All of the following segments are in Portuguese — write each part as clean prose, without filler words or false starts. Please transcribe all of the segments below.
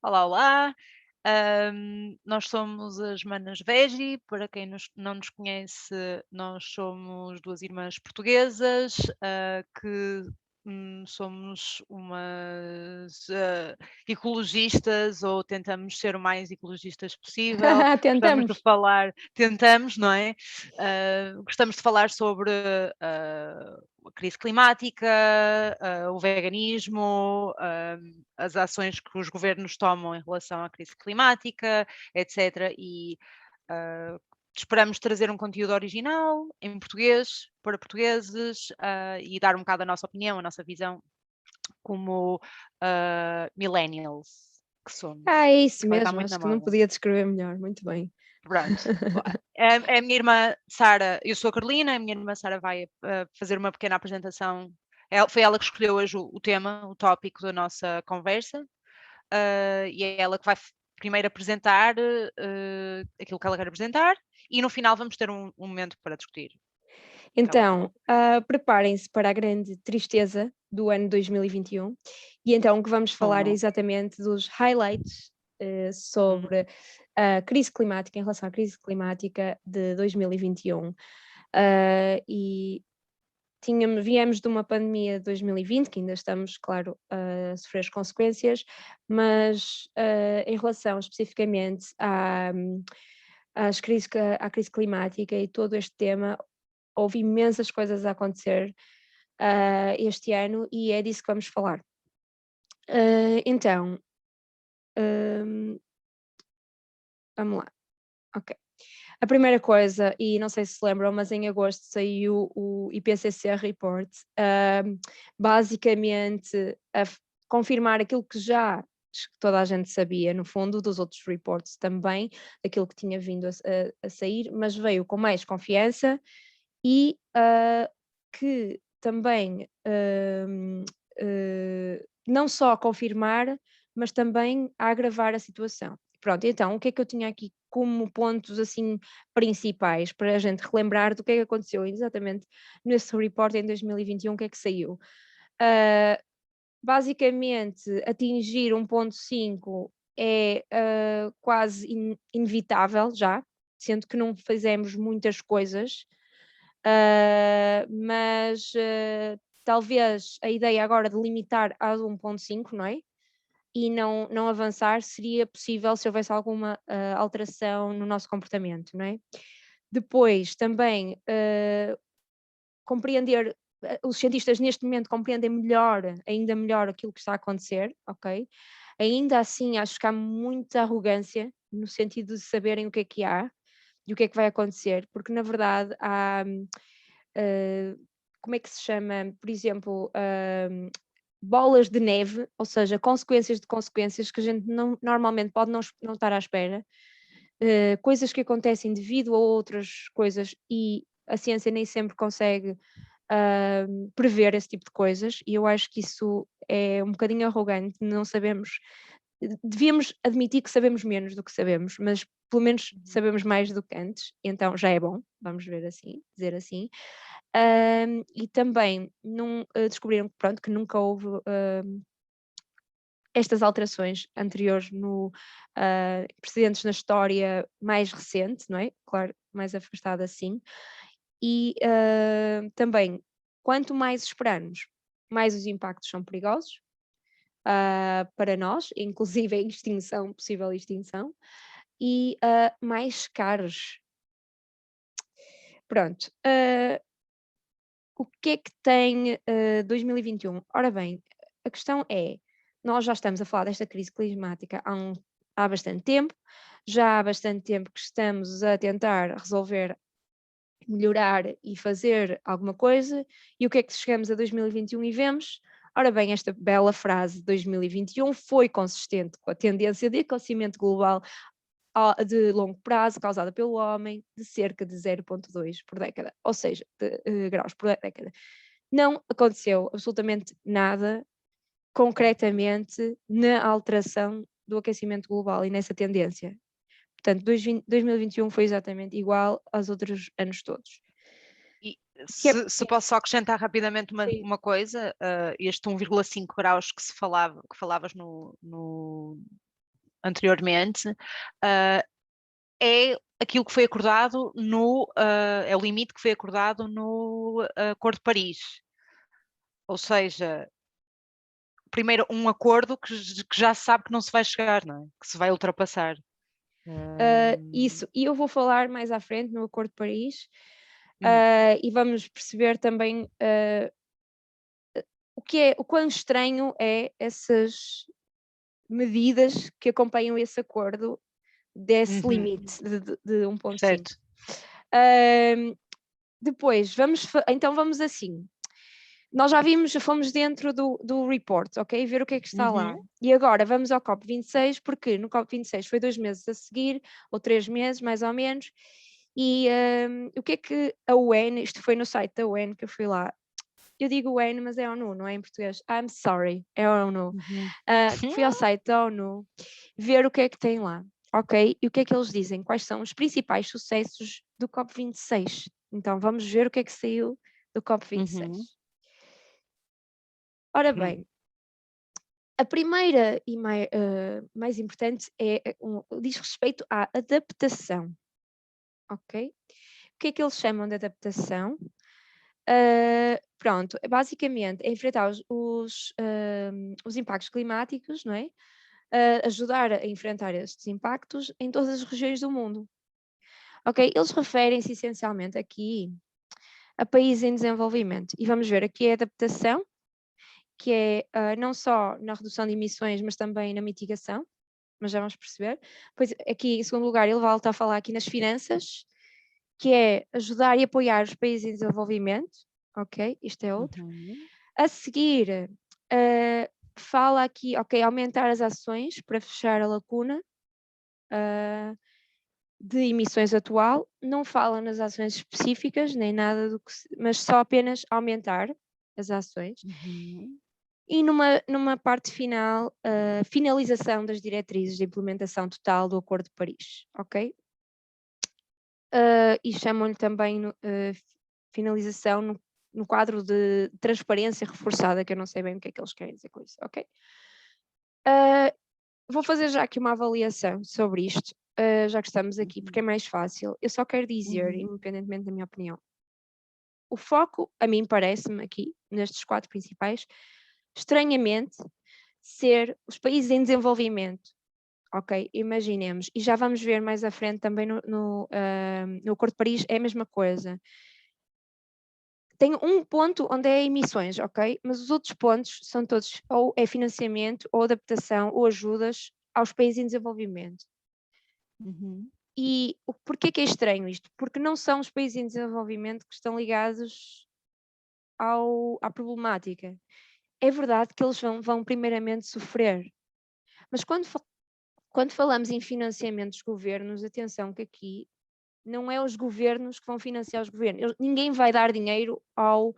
Olá, olá. Nós somos as Manas Vegi, para quem não nos conhece, nós somos 2 irmãs portuguesas, que, somos umas, ecologistas ou tentamos ser o mais ecologistas possível. Gostamos de Tentamos. tentamos, não é? Gostamos de falar sobre, a crise climática, o veganismo, as ações que os governos tomam em relação à crise climática, etc. E esperamos trazer um conteúdo original, em português, para portugueses, e dar um bocado a nossa opinião, a nossa visão como millennials que somos. É isso Agora está mesmo, muito acho na que não moda. podia descrever melhor, muito bem. Pronto. A minha irmã Sara, eu sou a Carolina, a minha irmã Sara vai fazer uma pequena apresentação. Foi ela que escolheu hoje o tema, o tópico da nossa conversa, e é ela que vai primeiro apresentar aquilo que ela quer apresentar e no final vamos ter um momento para discutir o que ela Então, falou. preparem-se para a grande tristeza do ano 2021 e então o que vamos Oh, falar é não. exatamente dos highlights, Uhum. sobre a crise climática, em relação à crise climática de 2021. E viemos de uma pandemia de 2020, que ainda estamos, claro, a sofrer as consequências, mas em relação especificamente à crise climática e todo este tema, houve imensas coisas a acontecer este ano e é disso que vamos falar. Então, hum, vamos lá. Ok. A primeira coisa, e não sei se se lembram, mas em agosto saiu o IPCC Report, basicamente confirmar aquilo que já acho que toda a gente sabia, no fundo, dos outros reports também, aquilo que tinha vindo a sair, mas veio com mais confiança e que também não só a confirmar, mas também a agravar a situação. Pronto, então o que é que eu tinha aqui como pontos assim principais para a gente relembrar do que é que aconteceu exatamente nesse report em 2021, o que é que saiu? Ah, Basicamente, atingir 1,5 é quase inevitável já, sendo que não fizemos muitas coisas, mas talvez a ideia agora de limitar a 1,5, não é? E não avançar seria possível se houvesse alguma alteração no nosso comportamento, não é? Depois também compreender, os cientistas neste momento compreendem melhor, ainda melhor aquilo que está a acontecer, ok? Ainda assim acho que há muita arrogância no sentido de saberem o que há e o que é que vai acontecer, porque na verdade há como é que se chama? Por exemplo, bolas de neve, ou seja, consequências de consequências que a gente normalmente pode não estar à espera, coisas que acontecem devido a outras coisas e a ciência nem sempre consegue prever esse tipo de coisas, e eu acho que isso é um bocadinho arrogante, não sabemos. Devíamos admitir que sabemos menos do que sabemos, mas pelo menos Uhum. sabemos mais do que antes, então já é bom, vamos ver assim, dizer assim. E também descobriram que, pronto, que nunca houve estas alterações anteriores no precedentes na história mais recente, não é? Claro, mais afastada assim. E também, quanto mais esperarmos, mais os impactos são perigosos para nós, inclusive a extinção, possível extinção, e mais caros. Pronto. O que é que tem 2021? Ora bem, a questão é, nós já estamos a falar desta crise climática há bastante tempo, já há bastante tempo que estamos a tentar resolver, melhorar e fazer alguma coisa, e o que é que chegamos a 2021 e vemos? Ora bem, esta bela frase de 2021 foi consistente com a tendência de aquecimento global de longo prazo causada pelo homem de cerca de 0,2 por década, ou seja, graus por década. Não aconteceu absolutamente nada concretamente na alteração do aquecimento global e nessa tendência. Portanto, 2021 foi exatamente igual aos outros anos todos. E Que é, se posso só acrescentar rapidamente sim, uma coisa, este 1,5 graus que falavas anteriormente, é aquilo que foi acordado é o limite que foi acordado no Acordo de Paris. Ou seja, primeiro um acordo que já se sabe que não se vai chegar, não é? Que se vai ultrapassar. Isso, e eu vou falar mais à frente no Acordo de Paris, Hum. e vamos perceber também o quão estranho é essas medidas que acompanham esse acordo desse limite de 1,5. Certo. Depois, então vamos assim. Nós já fomos dentro do report, ok? Ver o que é que está lá. E agora vamos ao COP26, porque no COP26 foi 2 meses a seguir, ou 3 meses, mais ou menos. E o que é que a UN, isto foi no site da UN que eu fui lá, eu digo UN, mas é a ONU, não é em português. I'm sorry, é a ONU. Fui ao site da ONU ver o que é que tem lá, ok? E o que é que eles dizem? Quais são os principais sucessos do COP26? Então vamos ver o que é que saiu do COP26. Ora bem, a primeira e mais importante diz respeito à adaptação, ok? O que é que eles chamam de adaptação? Pronto, basicamente é enfrentar os impactos climáticos, não é? Ajudar a enfrentar estes impactos em todas as regiões do mundo. Ok? Eles referem-se essencialmente aqui a países em desenvolvimento. E vamos ver aqui a adaptação, que é não só na redução de emissões, mas também na mitigação, mas já vamos perceber. Pois aqui, em segundo lugar, ele volta a falar aqui nas finanças, que é ajudar e apoiar os países em desenvolvimento, ok? Isto é outro. A seguir, fala aqui, ok, aumentar as ações para fechar a lacuna de emissões atual, não fala nas ações específicas, nem nada mas só apenas aumentar as ações. E numa parte final, finalização das diretrizes de implementação total do Acordo de Paris, ok? E chamam-lhe também finalização no quadro de transparência reforçada, que eu não sei bem o que é que eles querem dizer com isso, ok? Vou fazer já aqui uma avaliação sobre isto, já que estamos aqui, porque é mais fácil. Eu só quero dizer, independentemente da minha opinião, o foco, a mim parece-me aqui, nestes 4 principais, estranhamente, ser os países em desenvolvimento. Ok, imaginemos, e já vamos ver mais à frente também no Acordo de Paris, é a mesma coisa. Tem um ponto onde é emissões, ok? Mas os outros pontos são todos ou é financiamento, ou adaptação, ou ajudas aos países em desenvolvimento. E porquê que é estranho isto? Porque não são os países em desenvolvimento que estão ligados à problemática. É verdade que eles vão primeiramente sofrer, mas quando falamos em financiamento dos governos, atenção que aqui não é os governos que vão financiar os governos. Ninguém vai dar dinheiro ao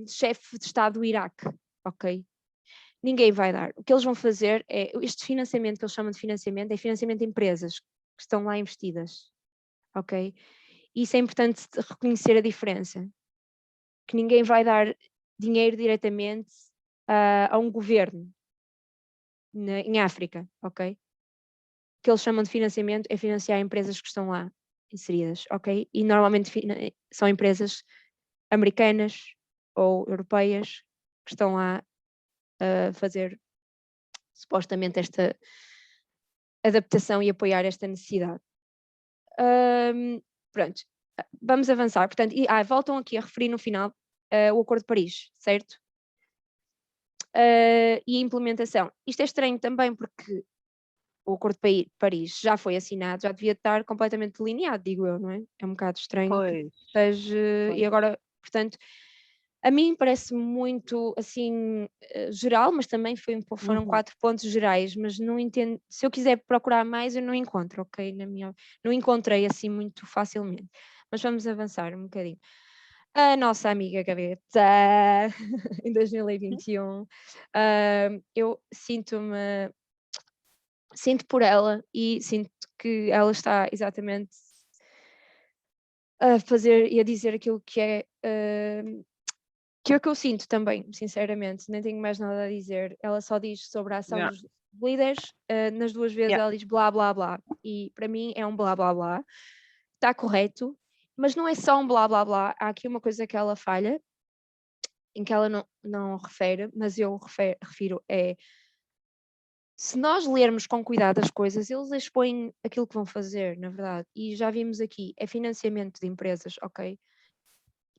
chefe de Estado do Iraque, ok? Ninguém vai dar. O que eles vão fazer é, este financiamento que eles chamam de financiamento, é financiamento de empresas que estão lá investidas, ok? E isso é importante reconhecer a diferença, que ninguém vai dar dinheiro diretamente a um governo em África, ok? O que eles chamam de financiamento é financiar empresas que estão lá inseridas, ok? E normalmente são empresas americanas ou europeias que estão lá a fazer supostamente esta adaptação e apoiar esta necessidade. Pronto, vamos avançar. Portanto, voltam aqui a referir no final o Acordo de Paris, certo? E a implementação. Isto é estranho também porque o Acordo de Paris já foi assinado, já devia estar completamente delineado, digo eu, não é? É um bocado estranho que esteja... E agora, portanto, a mim parece muito, assim, geral, mas também foram 4 pontos gerais, mas não entendo... Se eu quiser procurar mais, eu não encontro, ok? Não encontrei assim muito facilmente. Mas vamos avançar um bocadinho. A nossa amiga Gaveta, em 2021, eu sinto por ela e sinto que ela está exatamente a fazer e a dizer aquilo que é que eu sinto também, sinceramente, nem tenho mais nada a dizer. Ela só diz sobre a ação líderes, nas duas vezes Yeah. ela diz blá blá blá, e para mim é um blá blá blá, está correto, mas não é só um blá blá blá, há aqui uma coisa que ela falha, em que ela não refere, mas eu refiro é, se nós lermos com cuidado as coisas, eles expõem aquilo que vão fazer, na verdade, e já vimos aqui, é financiamento de empresas, ok?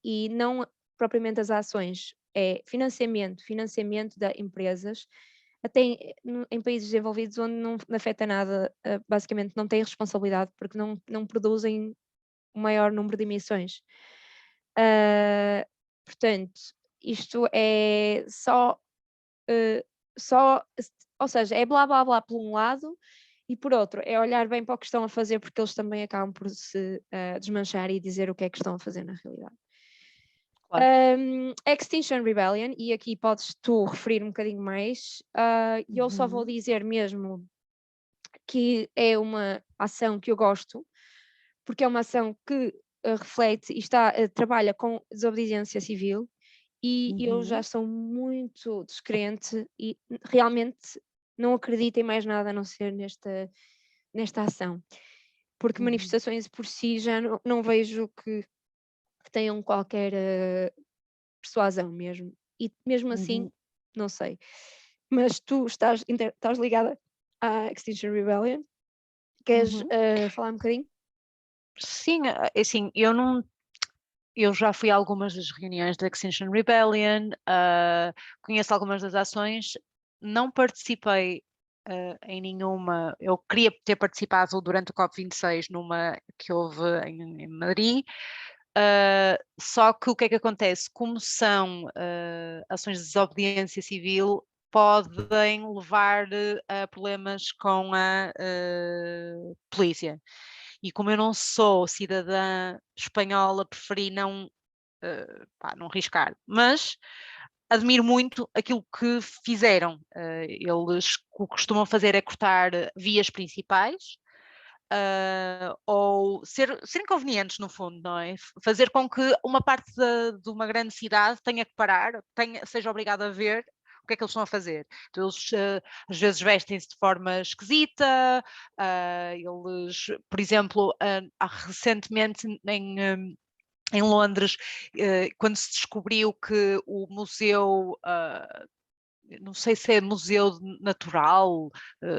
E não propriamente as ações, é financiamento de empresas, até em países desenvolvidos onde não afeta nada, basicamente não têm responsabilidade porque não produzem o maior número de emissões. Portanto, isto é só, ou seja, é blá blá blá por um lado e por outro é olhar bem para o que estão a fazer porque eles também acabam por se desmanchar e dizer o que é que estão a fazer na realidade. Claro. Extinction Rebellion, e aqui podes tu referir um bocadinho mais, e eu só vou dizer mesmo que é uma ação que eu gosto, porque é uma ação que reflete e trabalha com desobediência civil, e eu já sou muito descrente e realmente não acredito em mais nada a não ser nesta ação, porque manifestações por si já não vejo que tenham qualquer persuasão mesmo, e mesmo assim, não sei, mas tu estás ligada à Extinction Rebellion, queres falar um bocadinho? Sim, assim, eu já fui a algumas das reuniões da Extinction Rebellion, conheço algumas das ações, não participei em nenhuma, eu queria ter participado durante o COP26 numa que houve em Madrid, só que o que é que acontece? Como são ações de desobediência civil, podem levar a problemas com a polícia. E como eu não sou cidadã espanhola, preferi não riscar. Mas admiro muito aquilo que fizeram. Eles o que costumam fazer é cortar vias principais, ou ser inconvenientes, no fundo, não é? Fazer com que uma parte de uma grande cidade tenha que parar, seja obrigada a ver o que é que eles estão a fazer. Então, eles às vezes vestem-se de forma esquisita, eles, por exemplo, recentemente em Londres, quando se descobriu que o museu, não sei se é Museu Natural,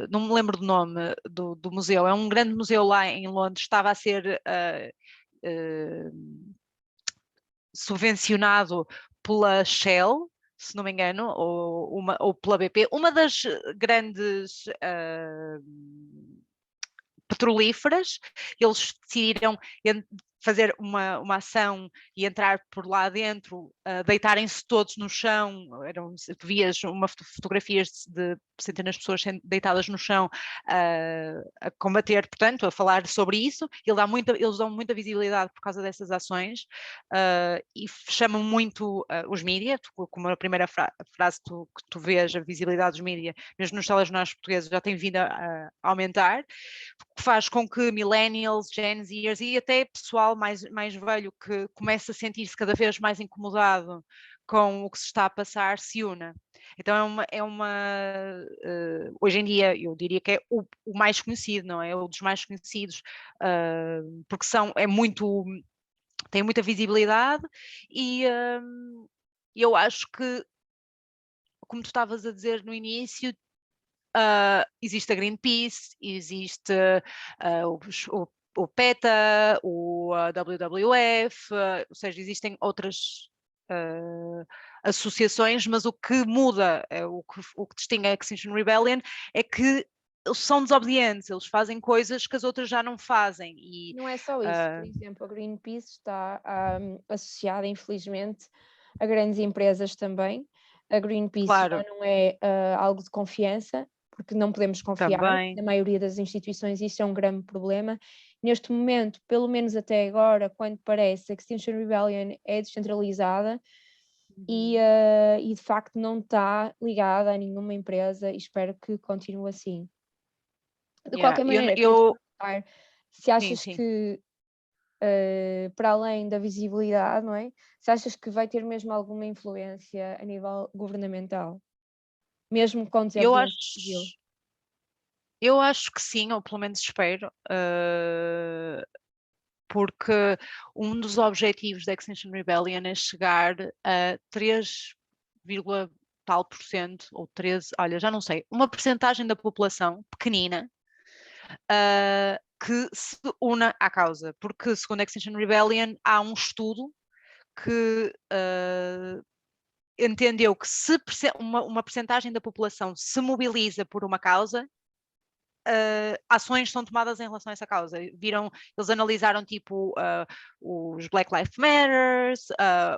não me lembro do nome do museu, é um grande museu lá em Londres, estava a ser subvencionado pela Shell, se não me engano, ou pela BP, uma das grandes petrolíferas, eles decidiram fazer uma ação e entrar por lá dentro, deitarem-se todos no chão, vias fotografias de centenas de pessoas deitadas no chão a combater, portanto, a falar sobre isso. Eles dão muita visibilidade por causa dessas ações e chamam muito os mídias, como a primeira frase que tu vês, a visibilidade dos mídias, mesmo nos telejornais portugueses, já tem vindo a aumentar, que faz com que millennials, Gen Zers e até pessoal mais velho que começa a sentir-se cada vez mais incomodado com o que se está a passar, se una. Então hoje em dia eu diria que é o mais conhecido, não é? É um dos mais conhecidos, porque tem muita visibilidade e eu acho que, como tu estavas a dizer no início, existe a Greenpeace, existe o PETA, o WWF, ou seja, existem outras associações, mas o que muda, o que distingue a Extinction Rebellion é que eles são desobedientes, eles fazem coisas que as outras já não fazem. E, não é só isso, por exemplo, a Greenpeace está associada, infelizmente, a grandes empresas também. A Greenpeace claro, já não é algo de confiança, porque não podemos confiar também. na maioria das instituições, isso é um grande problema. Neste momento, pelo menos até agora, quando parece, a Extinction Rebellion é descentralizada e de facto não está ligada a nenhuma empresa e espero que continue assim. De Yeah, qualquer maneira, se sim, achas sim. que, para além da visibilidade, não é? Se achas que vai ter mesmo alguma influência a nível governamental, mesmo com Eu desobediência acho, civil? Eu acho que sim, ou pelo menos espero, porque um dos objetivos da Extinction Rebellion é chegar a 3, tal por cento, ou 13, olha, já não sei, uma percentagem da população pequenina que se una à causa, porque segundo a Extinction Rebellion há um estudo que entendeu que se uma percentagem da população se mobiliza por uma causa, ações são tomadas em relação a essa causa. Eles analisaram tipo os Black Lives Matters,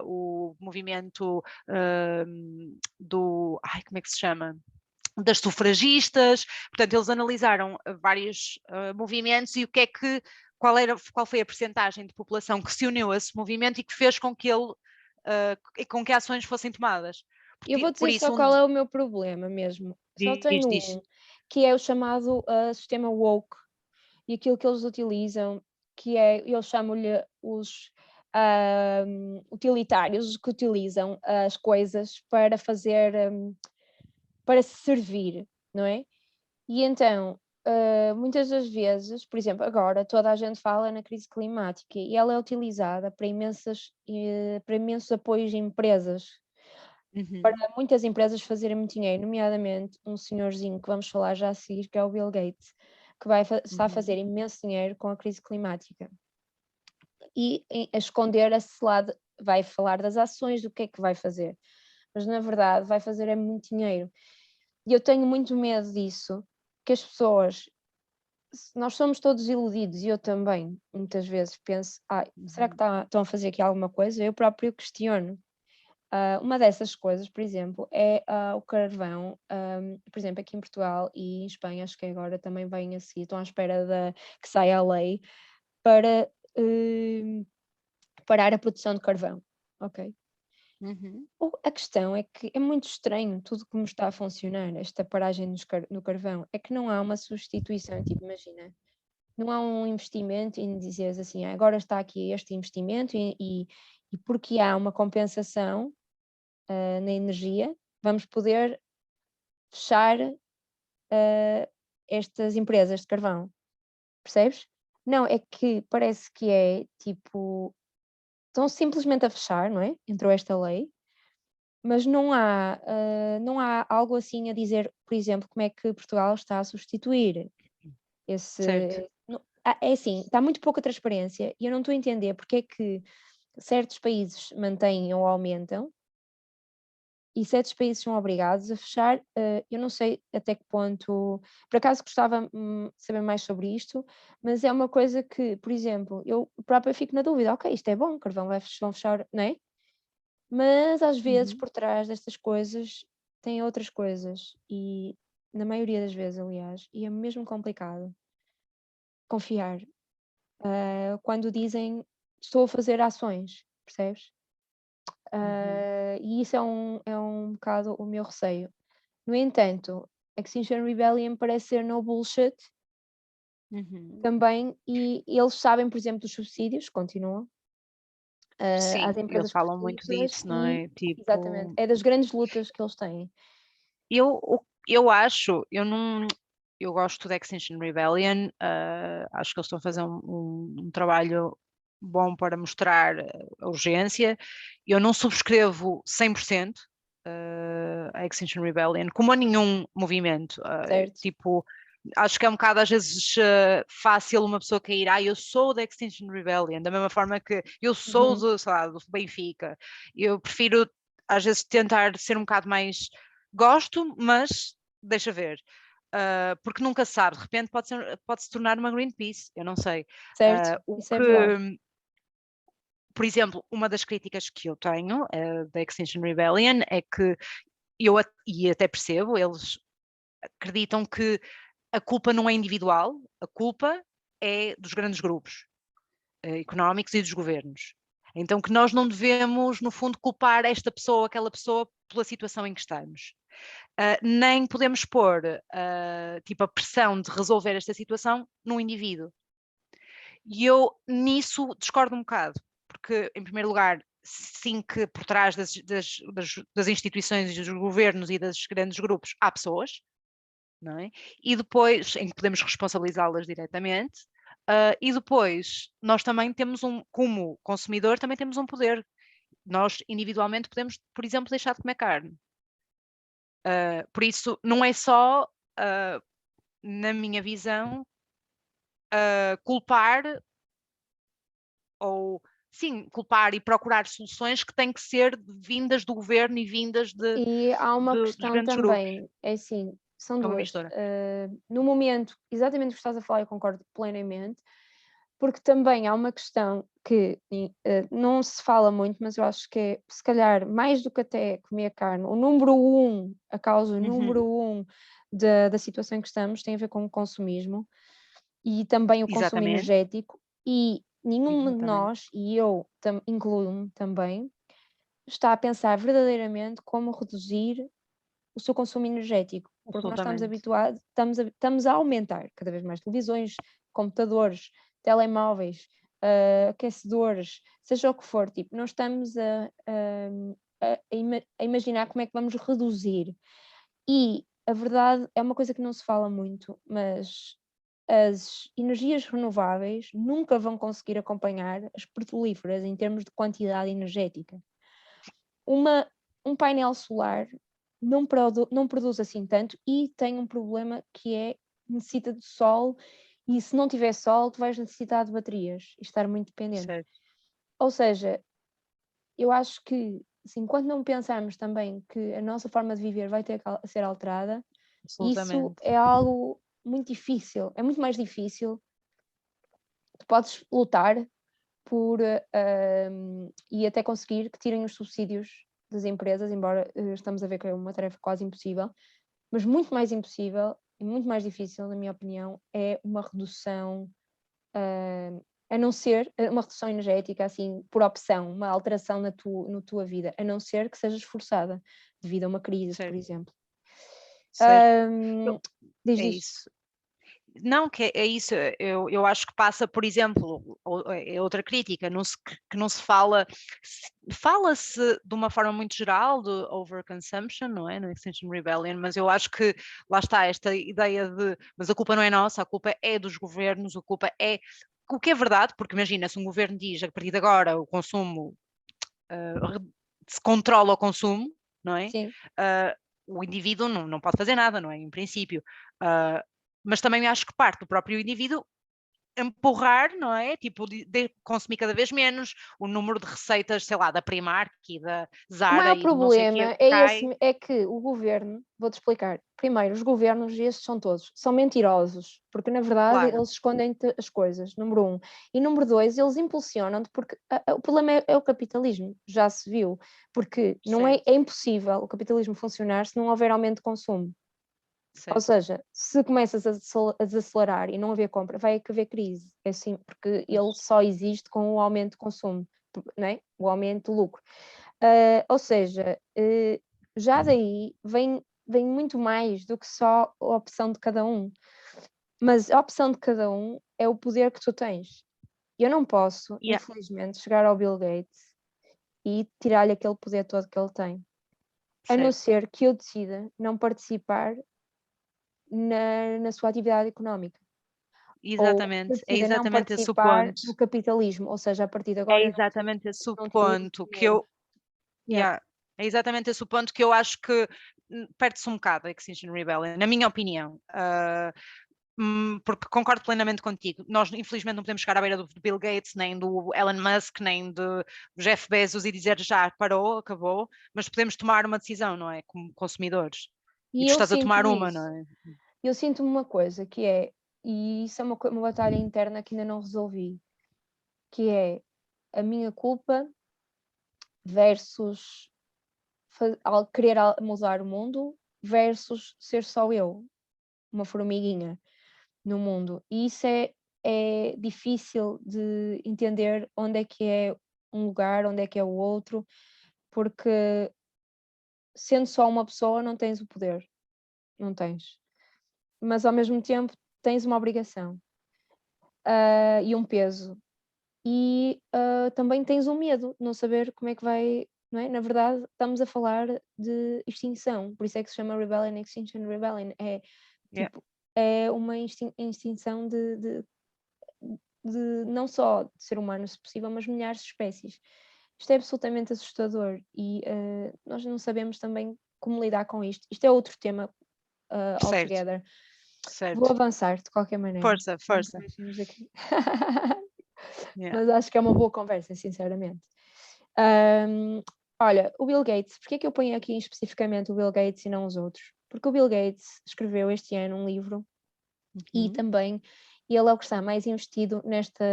o movimento como é que se chama? Das sufragistas. Portanto, eles analisaram vários movimentos e qual foi a percentagem de população que se uniu a esse movimento e que fez com que com que ações fossem tomadas. Eu vou Por dizer isso, só qual é o meu problema mesmo. Só tenho diz. que é o chamado sistema woke, e aquilo que eles utilizam, que é, eles chamam-lhe os utilitários, que utilizam as coisas para fazer, para se servir, não é? E então, muitas das vezes, por exemplo, agora toda a gente fala na crise climática e ela é utilizada para imensos apoios a empresas, para muitas empresas fazerem muito dinheiro, nomeadamente um senhorzinho que vamos falar já a seguir, que é o Bill Gates, que está a fazer imenso dinheiro com a crise climática. E a esconder esse lado, vai falar das ações, do que é que vai fazer. Mas na verdade vai fazer é muito dinheiro. E eu tenho muito medo disso, que as pessoas, nós somos todos iludidos, e eu também, muitas vezes penso, será que estão a fazer aqui alguma coisa? Eu próprio questiono. Uma dessas coisas, por exemplo, é o carvão, por exemplo, aqui em Portugal e em Espanha, acho que agora também vêm a seguir, estão à espera que saia a lei para parar a produção de carvão, ok? A questão é que é muito estranho tudo como está a funcionar, esta paragem no carvão, é que não há uma substituição, tipo, imagina, não há um investimento em dizeres assim, agora está aqui este investimento e porque há uma compensação na energia, vamos poder fechar estas empresas de carvão, percebes? Não, é que parece que é tipo, estão simplesmente a fechar, não é? Entrou esta lei, mas não há algo assim a dizer, por exemplo, como é que Portugal está a substituir esse. Certo. É assim, está muito pouca transparência e eu não estou a entender porque é que certos países mantêm ou aumentam e certos países são obrigados a fechar. Eu não sei até que ponto, por acaso gostava de saber mais sobre isto, mas é uma coisa que, por exemplo, eu própria fico na dúvida, ok, isto é bom, carvão vão fechar, não é? Mas às vezes por trás destas coisas tem outras coisas e na maioria das vezes, aliás, e é mesmo complicado confiar quando dizem estou a fazer ações, percebes? E isso é um bocado o meu receio. No entanto, Extinction Rebellion parece ser no bullshit também, e eles sabem, por exemplo, dos subsídios, continuam. Às Sim, eles empresas falam muito produtivas disso, não é? exatamente, Tipo, é das grandes lutas que eles têm. eu acho, eu gosto da Extinction Rebellion, acho que eles estão a fazer um trabalho bom para mostrar a urgência. Eu não subscrevo 100% a Extinction Rebellion, como a nenhum movimento. Certo? Tipo, acho que é um bocado às vezes fácil uma pessoa cair, eu sou da Extinction Rebellion, da mesma forma que eu sou sei lá, do Benfica. Eu prefiro às vezes tentar ser um bocado mais, gosto, mas deixa ver. Porque nunca se sabe, de repente pode se tornar uma Greenpeace, eu não sei. Certo? O Isso é verdade. por exemplo, uma das críticas que eu tenho da Extinction Rebellion é que e até percebo, eles acreditam que a culpa não é individual, a culpa é dos grandes grupos económicos e dos governos. Então que nós não devemos, no fundo, culpar esta pessoa ou aquela pessoa pela situação em que estamos. Nem podemos pôr tipo a pressão de resolver esta situação no indivíduo. E eu nisso discordo um bocado, porque, em primeiro lugar, sim que por trás das instituições e dos governos e dos grandes grupos há pessoas, não é? E depois, em que podemos responsabilizá-las diretamente, e depois nós também temos como consumidor, também temos um poder. Nós individualmente podemos, por exemplo, deixar de comer carne. Por isso, não é só, na minha visão, culpar ou sim, culpar e procurar soluções que têm que ser vindas do governo e vindas E há uma dos questão grandes grupos. também, é assim, são É uma duas. mistura. No momento, exatamente o que estás a falar, eu concordo plenamente, porque também há uma questão que não se fala muito, mas eu acho que é, se calhar, mais do que até comer carne, a causa número um da situação em que estamos tem a ver com o consumismo e também o consumo Exatamente, energético, e nenhum de exatamente. nós, e eu incluo-me também, está a pensar verdadeiramente como reduzir o seu consumo energético, porque nós estamos Absolutamente. habituados, estamos a aumentar cada vez mais televisões, computadores, telemóveis, aquecedores, seja o que for, tipo, nós estamos a imaginar como é que vamos reduzir. E a verdade é uma coisa que não se fala muito, mas as energias renováveis nunca vão conseguir acompanhar as petrolíferas em termos de quantidade energética. Um painel solar não produz assim tanto e tem um problema que é necessita de sol, e se não tiver sol, tu vais necessitar de baterias e estar muito dependente. Certo. Ou seja, eu acho que assim, enquanto não pensarmos também que a nossa forma de viver vai ter a ser alterada, isso Absolutamente. é algo muito difícil, é muito mais difícil. Tu podes lutar por e até conseguir que tirem os subsídios das empresas, embora estamos a ver que é uma tarefa quase impossível, mas muito mais impossível e muito mais difícil, na minha opinião, é uma redução, a não ser uma redução energética, assim, por opção, uma alteração na tua vida, a não ser que sejas forçada devido a uma crise, por Certo. exemplo. Certo. Um, Eu- diz, É diz. isso. Não, que é isso. Eu acho que passa, por exemplo, é outra crítica, que não se fala, fala-se de uma forma muito geral de overconsumption, não é? No Extinction Rebellion, mas eu acho que lá está esta ideia de, mas a culpa não é nossa, a culpa é dos governos, a culpa é. O que é verdade, porque imagina, se um governo diz a partir de agora o consumo, se controla o consumo, não é? Sim. Uh, o indivíduo não pode fazer nada, não é? Em princípio. Uh, mas também acho que parte do próprio indivíduo empurrar, não é? Tipo, de consumir cada vez menos, o número de receitas, sei lá, da Primark e da O Zara maior e do não sei o que problema é cai. esse, é que o governo, vou-te explicar, primeiro, os governos, e estes são todos, são mentirosos, porque na verdade Claro, eles escondem as coisas, número um. E número dois, eles impulsionam-te, porque o problema é o capitalismo, já se viu, porque não é certo, impossível o capitalismo funcionar se não houver aumento de consumo. Ou certo, seja, se começas a desacelerar e não haver compra, vai haver crise. É assim, porque ele só existe com o aumento de consumo, não é? O aumento do lucro. Ou seja, já daí vem muito mais do que só a opção de cada um. Mas a opção de cada um é o poder que tu tens. Eu não posso, yeah, infelizmente, chegar ao Bill Gates e tirar-lhe aquele poder todo que ele tem. A não certo, ser que eu decida não participar na sua atividade económica. Ou que eu é decida não exatamente esse o participar ponto, no capitalismo. Ou seja, a partir de é agora eu exatamente esse o não utilizo ponto que dinheiro. eu, Yeah. yeah, é exatamente esse o ponto que eu acho que perde-se um bocado a Extinction Rebellion, na minha opinião. Porque concordo plenamente contigo. Nós, infelizmente, não podemos chegar à beira do Bill Gates, nem do Elon Musk, nem do Jeff Bezos e dizer já parou, acabou, mas podemos tomar uma decisão, não é? Como consumidores. E E tu eu estás a sinto tomar uma, isso. não é? Eu sinto uma coisa que é, e isso é uma batalha interna que ainda não resolvi, que é a minha culpa versus querer mudar o mundo versus ser só eu, uma formiguinha no mundo. E isso é difícil de entender onde é que é um lugar, onde é que é o outro, porque sendo só uma pessoa não tens o poder, não tens. Mas ao mesmo tempo tens uma obrigação, e um peso. E também tens um medo de não saber como é que vai, não é? Na verdade, estamos a falar de extinção, por isso é que se chama Rebellion, Extinction Rebellion. É Yeah. Tipo, é uma extinção de não só de ser humano, se possível, mas milhares de espécies. Isto é absolutamente assustador e nós não sabemos também como lidar com isto. Isto é outro tema Certo, altogether. Vou certo. avançar de qualquer maneira. Força, força. Deixemos aqui. Yeah. Mas acho que é uma boa conversa, sinceramente. Olha, o Bill Gates, porquê é que eu ponho aqui especificamente o Bill Gates e não os outros? Porque o Bill Gates escreveu este ano um livro e também ele é o que está mais investido nesta,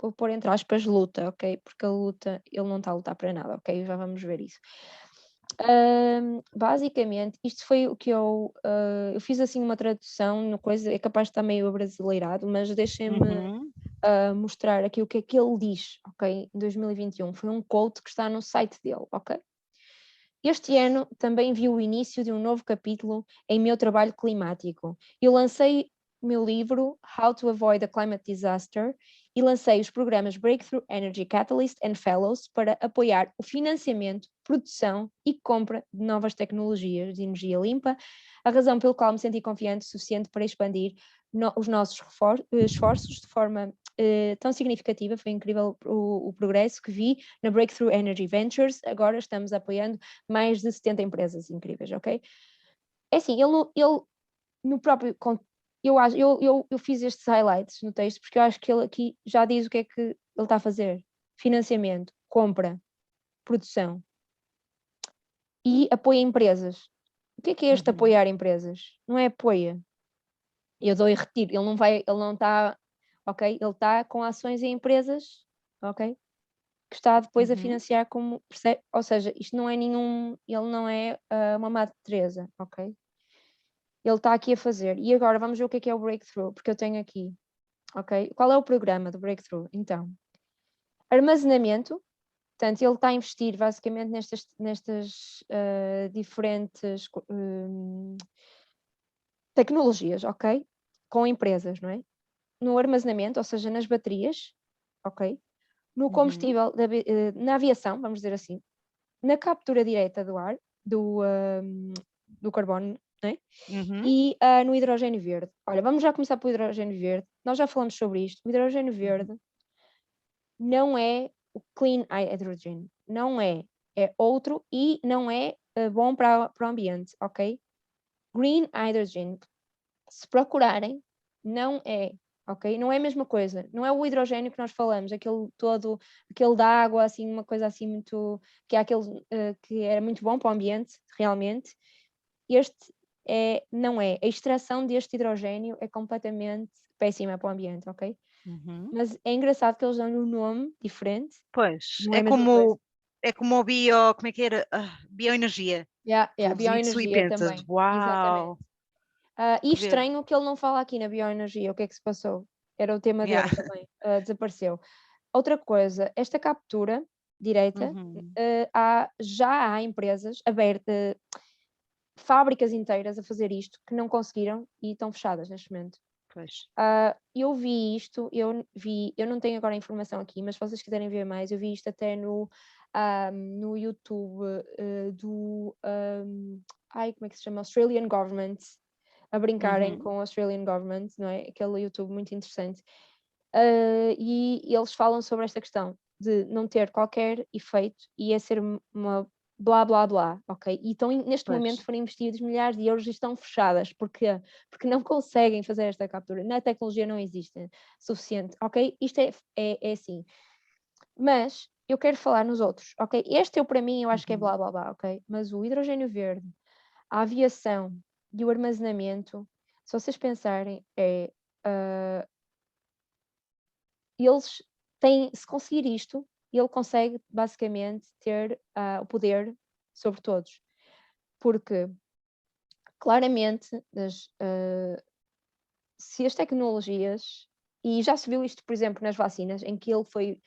vou pôr entre aspas, luta, ok? Porque a luta, ele não está a lutar para nada, ok? Já vamos ver isso. Basicamente, isto foi o que eu fiz assim uma tradução, no coisa, é capaz de estar meio abrasileirado, mas deixem-me mostrar aqui o que é que ele diz, ok? Em 2021. Foi um quote que está no site dele, ok? Este ano também vi o início de um novo capítulo em meu trabalho climático. Eu lancei o meu livro How to Avoid a Climate Disaster e lancei os programas Breakthrough Energy Catalyst and Fellows para apoiar o financiamento, produção e compra de novas tecnologias de energia limpa, a razão pelo qual me senti confiante o suficiente para expandir os nossos esforços de forma tão significativa. Foi incrível o progresso que vi na Breakthrough Energy Ventures. Agora estamos apoiando mais de 70 empresas incríveis, ok? É assim, ele no próprio... Eu fiz estes highlights no texto porque eu acho que ele aqui já diz o que é que ele está a fazer. Financiamento, compra, produção e apoia empresas. O que é este apoiar empresas? Não é apoia. Eu dou e retiro. Ele não está, ok? Ele está com ações em empresas, ok? Que está depois a financiar como, percebe? Ou seja, isto não é ele não é uma Madre Teresa, ok? Ele está aqui a fazer. E agora vamos ver o que é o Breakthrough, porque eu tenho aqui, ok? Qual é o programa do Breakthrough? Então, armazenamento, portanto, ele está a investir basicamente nestas diferentes tecnologias, ok? Com empresas, não é? No armazenamento, ou seja, nas baterias, ok? No combustível, na aviação, vamos dizer assim, na captura direta do ar, do carbono, né? E no hidrogênio verde. Olha, vamos já começar pelo hidrogênio verde. Nós já falamos sobre isto. O hidrogênio verde não é o clean hydrogen, não é. É outro e não é bom para o ambiente, ok? Green hydrogen, se procurarem, não é, ok? Não é a mesma coisa. Não é o hidrogênio que nós falamos, aquele da água, assim, uma coisa assim muito, que é aquele que era muito bom para o ambiente, realmente. Este não é. A extração deste hidrogênio é completamente péssima para o ambiente, ok? Mas é engraçado que eles dão-lhe um nome diferente. Pois, Não é a mesma coisa. é como o como é que era? Bioenergia. Tu ouves isso e Bioenergia pensas, também. Exatamente. uau, E que ver. estranho que ele não fala aqui na bioenergia. O que é que se passou? Era o tema Yeah. dele também. Desapareceu. Outra coisa, esta captura direta, já há empresas abertas, fábricas inteiras a fazer isto que não conseguiram e estão fechadas neste momento. Pois. Eu vi isto, eu não tenho agora a informação aqui, mas se vocês quiserem ver mais, eu vi isto até no YouTube como é que se chama? Australian Government, a brincarem com o Australian Government, não é? Aquele YouTube muito interessante. E eles falam sobre esta questão de não ter qualquer efeito e é ser uma blá blá blá, ok? E estão neste momento foram investidos milhares de euros e estão fechadas. Porquê? Porque não conseguem fazer esta captura. Na tecnologia não existe suficiente, ok? Isto é assim. Mas eu quero falar nos outros, ok? Este eu, para mim, eu acho que é blá blá blá, ok? Mas o hidrogênio verde, a aviação e o armazenamento, se vocês pensarem, eles têm, se conseguir isto, ele consegue basicamente ter o poder sobre todos. Porque claramente se as tecnologias, e já se viu isto, por exemplo, nas vacinas, em que ele foi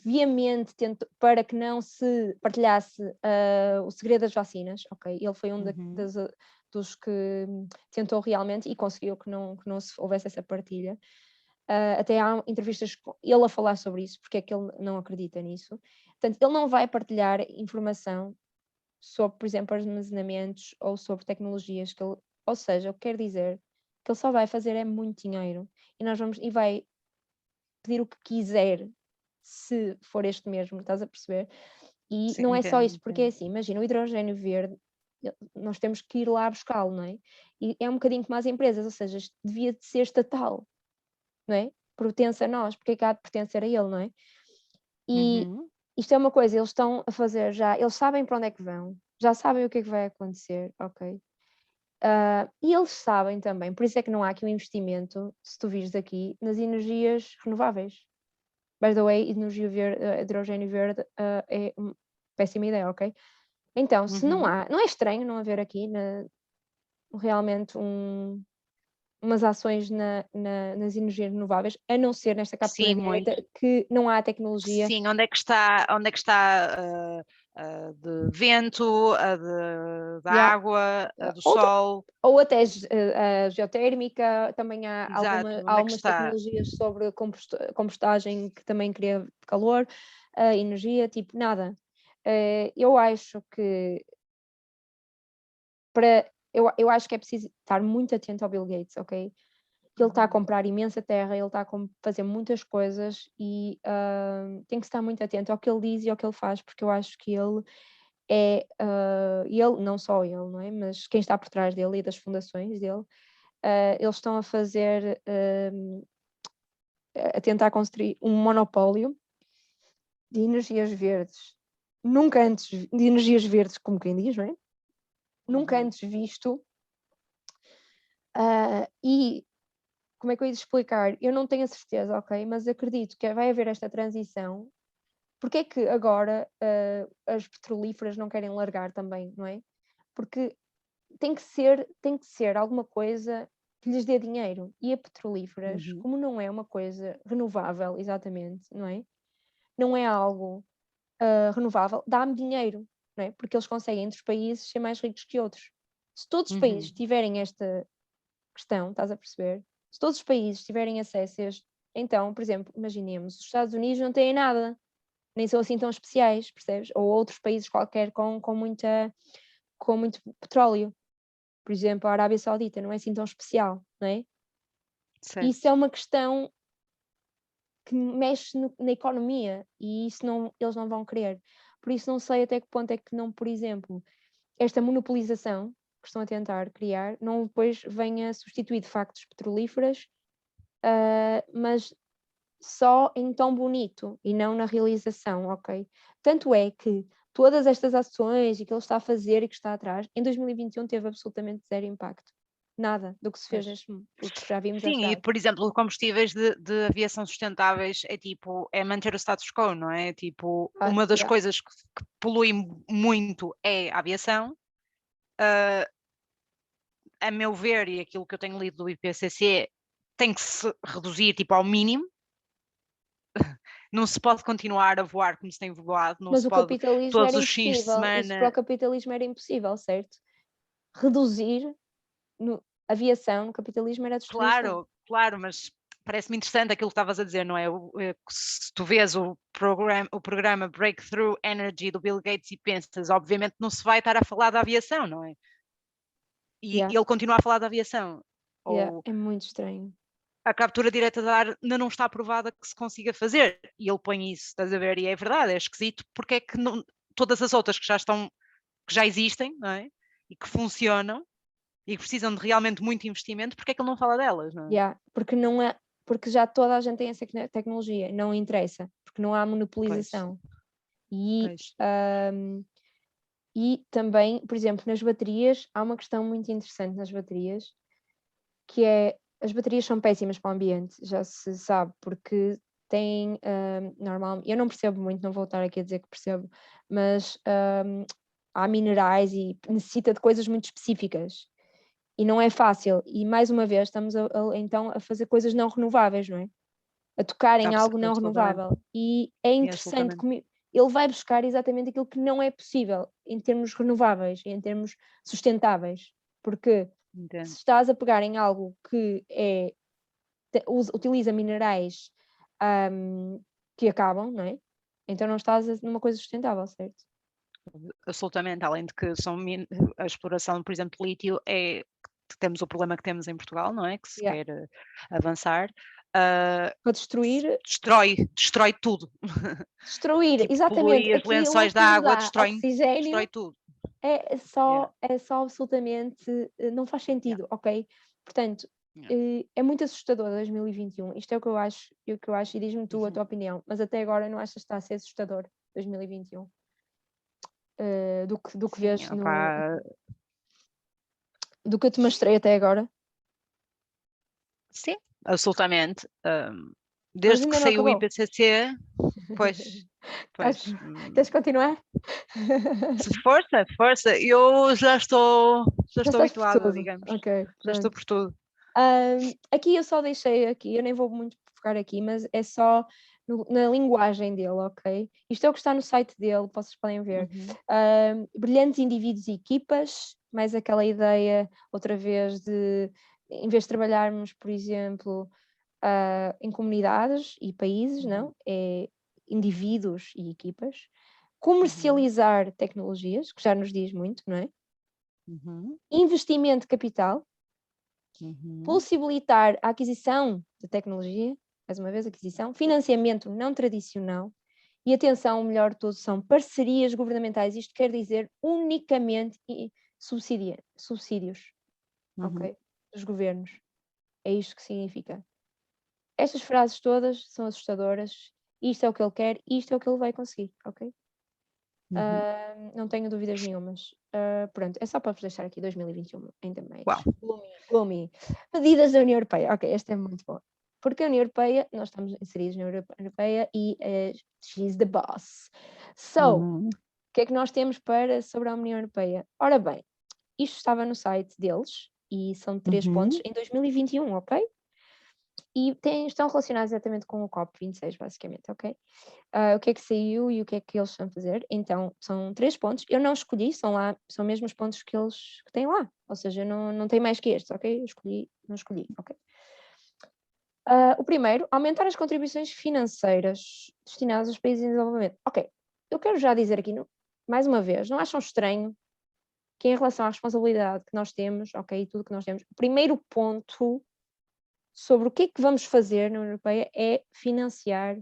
veemente para que não se partilhasse o segredo das vacinas, ok? Ele foi um dos que tentou realmente e conseguiu que não houvesse essa partilha. Até há entrevistas com ele a falar sobre isso, porque é que ele não acredita nisso. Portanto, ele não vai partilhar informação sobre, por exemplo, armazenamentos ou sobre tecnologias que ele, ou seja, o que quer dizer que ele só vai fazer é muito dinheiro e vai pedir o que quiser se for este mesmo, estás a perceber? E Sim, não é só entendo, isso, porque é entendo. assim, imagina, o hidrogênio verde, nós temos que ir lá buscá-lo, não é? E é um bocadinho como as empresas, ou seja, isto devia de ser estatal, não é? Pertence a nós, porque é que há de pertencer a ele, não é? E Uhum. isto é uma coisa, eles estão a fazer já, eles sabem para onde é que vão, já sabem o que é que vai acontecer, ok? E eles sabem também, por isso é que não há aqui um investimento, se tu vires aqui, nas energias renováveis. By the way, energia verde, hidrogênio verde é uma péssima ideia, ok? Então, se não Uhum. há, não é estranho não haver aqui realmente umas ações nas energias renováveis, a não ser nesta captura Sim, muito. direta, que não há tecnologia. Sim, onde é que está de vento, da Yeah. água, do Outra, sol? ou até a geotérmica, também há Exato, onde é que algumas está? tecnologias sobre compostagem que também cria calor, energia, tipo, nada. Eu acho que eu acho que é preciso estar muito atento ao Bill Gates, ok? Que ele está a Uhum. comprar imensa terra, ele está a fazer muitas coisas e tem que estar muito atento ao que ele diz e ao que ele faz, porque eu acho que ele, não só ele, não é? Mas quem está por trás dele e das fundações dele, eles estão a fazer, a tentar construir um monopólio de energias verdes, nunca antes, de energias verdes, como quem diz, não é? Nunca Uhum. antes visto. E como é que eu ia explicar? Eu não tenho a certeza, ok? Mas acredito que vai haver esta transição. Porque é que agora as petrolíferas não querem largar também, não é? Porque tem que ser alguma coisa que lhes dê dinheiro. E a petrolíferas, Uhum. como não é uma coisa renovável, exatamente, não é? Não é algo renovável, dá-me dinheiro, não é? Porque eles conseguem, entre os países, ser mais ricos que outros. Se todos os países Uhum. tiverem esta questão, estás a perceber? Se todos os países tiverem acesso a este, então, por exemplo, imaginemos, os Estados Unidos não têm nada, nem são assim tão especiais, percebes? Ou outros países qualquer com muito petróleo. Por exemplo, a Arábia Saudita não é assim tão especial, não é? Isso Certo. é uma questão que mexe na economia e isso não, eles não vão querer. Por isso não sei até que ponto é que não, por exemplo, esta monopolização que estão a tentar criar, não depois venha substituir de facto as petrolíferas, mas só em tão bonito e não na realização, ok? Tanto é que todas estas ações e que ele está a fazer e que está atrás, em 2021 teve absolutamente zero impacto. Nada do que se fez, Pois. porque já vimos os Sim, e dados. por exemplo, combustíveis de aviação sustentáveis é manter o status quo, não é? Tipo, uma das Yeah. coisas que polui muito é a aviação. A meu ver, e aquilo que eu tenho lido do IPCC, tem que se reduzir tipo ao mínimo. Não se pode continuar a voar como se tem voado, não Mas se o pode capitalismo todos era os fins de impossível. Isso para o semana. capitalismo era impossível, certo? Reduzir aviação no capitalismo era destruição. Claro, claro, mas parece-me interessante aquilo que estavas a dizer, não é? Se tu vês o programa Breakthrough Energy do Bill Gates e pensas, obviamente não se vai estar a falar da aviação, não é? E Yeah, ele continua a falar da aviação. yeah, Ou é muito estranho. a captura direta de ar ainda não está provada que se consiga fazer. E ele põe isso, estás a ver? E é verdade, é esquisito, porque é que não, todas as outras que já existem, não é? E que funcionam e que precisam de realmente muito investimento, porque é que ele não fala delas, não é? Yeah, porque já toda a gente tem essa tecnologia, não interessa, porque não há Pois, monopolização. E, pois. um, e também, por exemplo, nas baterias, há uma questão muito interessante nas baterias, que é as baterias são péssimas para o ambiente, já se sabe, porque têm normalmente, eu não percebo muito, não vou estar aqui a dizer que percebo, mas há minerais e necessita de coisas muito específicas. E não é fácil. E mais uma vez estamos então a fazer coisas não renováveis, não é? A tocar em algo não Absolutamente. renovável. E é Sim, interessante absolutamente. como ele vai buscar exatamente aquilo que não é possível em termos renováveis, em termos sustentáveis. Porque Entendo. se estás a pegar em algo que utiliza minerais que acabam, não é? Então não estás numa coisa sustentável, certo? absolutamente, além de que a exploração, por exemplo, de lítio temos o problema que temos em Portugal, não é? Que se Yeah. quer avançar, uh, Para destruir, destrói tudo. destruir, Tipo, exatamente, polui os aquilo lençóis que da nos água, dá destrói oxigênio tudo. é Yeah, só absolutamente, não faz yeah, sentido, ok? Portanto, yeah. é muito assustador 2021. Isto é o que eu acho, e diz-me tu a tua opinião, mas até agora não achas que está a ser assustador 2021? Do que Sim, vês opá, do que eu te mostrei até agora? sim, absolutamente. Mas Desde que ainda não saiu o acabou. pois, pois, Estás- Queres continuar? força, força, eu já Já estou estás por habituada, tudo. digamos, Ok, já estou pronto. por tudo. Aqui eu só deixei aqui, eu nem vou muito focar aqui, mas é só na linguagem dele, ok? Isto é o que está no site dele, vocês podem ver. Brilhantes indivíduos e equipas, mais aquela ideia, outra vez, de em vez de trabalharmos, por exemplo, em comunidades e países, não? É indivíduos e equipas. Comercializar tecnologias, que já nos diz muito, não é? Investimento de capital, possibilitar a aquisição de tecnologia, mais uma vez, aquisição, financiamento não tradicional e, atenção, o melhor de tudo, são parcerias governamentais. Isto quer dizer unicamente subsídios, ok? Dos governos. É isto que significa. Estas frases todas são assustadoras. Isto é o que ele quer, isto é o que ele vai conseguir, ok? Não tenho dúvidas nenhumas. Pronto, é só para vos deixar aqui 2021, ainda mais Uau. gloomy. Medidas da União Europeia. Ok, esta é muito boa. Porque a União Europeia, nós estamos inseridos na União Europeia e she's the boss. So, o que é que nós temos sobre a União Europeia? Ora bem, isto estava no site deles e são 3 pontos em 2021, ok? E estão relacionados exatamente com o COP26, basicamente, ok? O que é que saiu e o que é que eles estão a fazer? Então, são 3 pontos. Eu não escolhi, são mesmo os pontos que eles têm lá. Ou seja, não tem mais que estes, ok? Não escolhi, ok? O primeiro, aumentar as contribuições financeiras destinadas aos países em desenvolvimento. Ok, eu quero já dizer aqui, mais uma vez, não acham estranho que em relação à responsabilidade que nós temos, ok, tudo que nós temos, o primeiro ponto sobre o que é que vamos fazer na União Europeia é financiar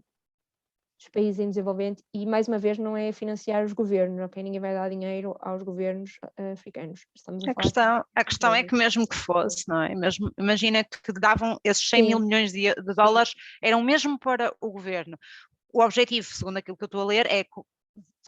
os países em desenvolvimento e, mais uma vez, não é financiar os governos, ok? Ninguém vai dar dinheiro aos governos africanos. Estamos a falar A questão é que mesmo que fosse, não é? Mesmo, imagina que davam esses 100 mil milhões de dólares, eram mesmo para o governo. O objetivo, segundo aquilo que eu estou a ler, é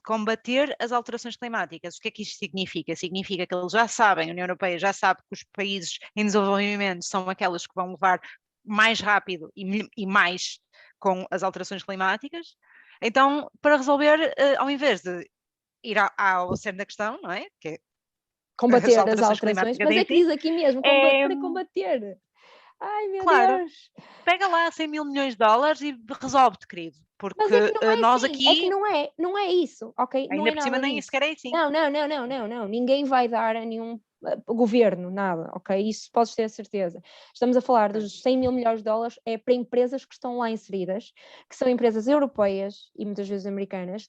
combater as alterações climáticas. O que é que isto significa? Significa que eles já sabem, a União Europeia já sabe que os países em desenvolvimento são aqueles que vão levar mais rápido e mais com as alterações climáticas. Então, para resolver, ao invés de ir ao centro da questão, não é? Que é combater as alterações climáticas mas em é que si, diz aqui mesmo, para combater. Ai, meu claro, Deus! pega lá 100 mil milhões de dólares e resolve-te, querido. Mas é que Porque não é nós assim, aqui, não é isso, ok? Não ainda é por cima, nada nem disso. sequer é assim. Não. Ninguém vai dar a nenhum governo, nada, ok? Isso podes ter certeza. Estamos a falar dos 100 mil milhões de dólares, é para empresas que estão lá inseridas, que são empresas europeias e muitas vezes americanas,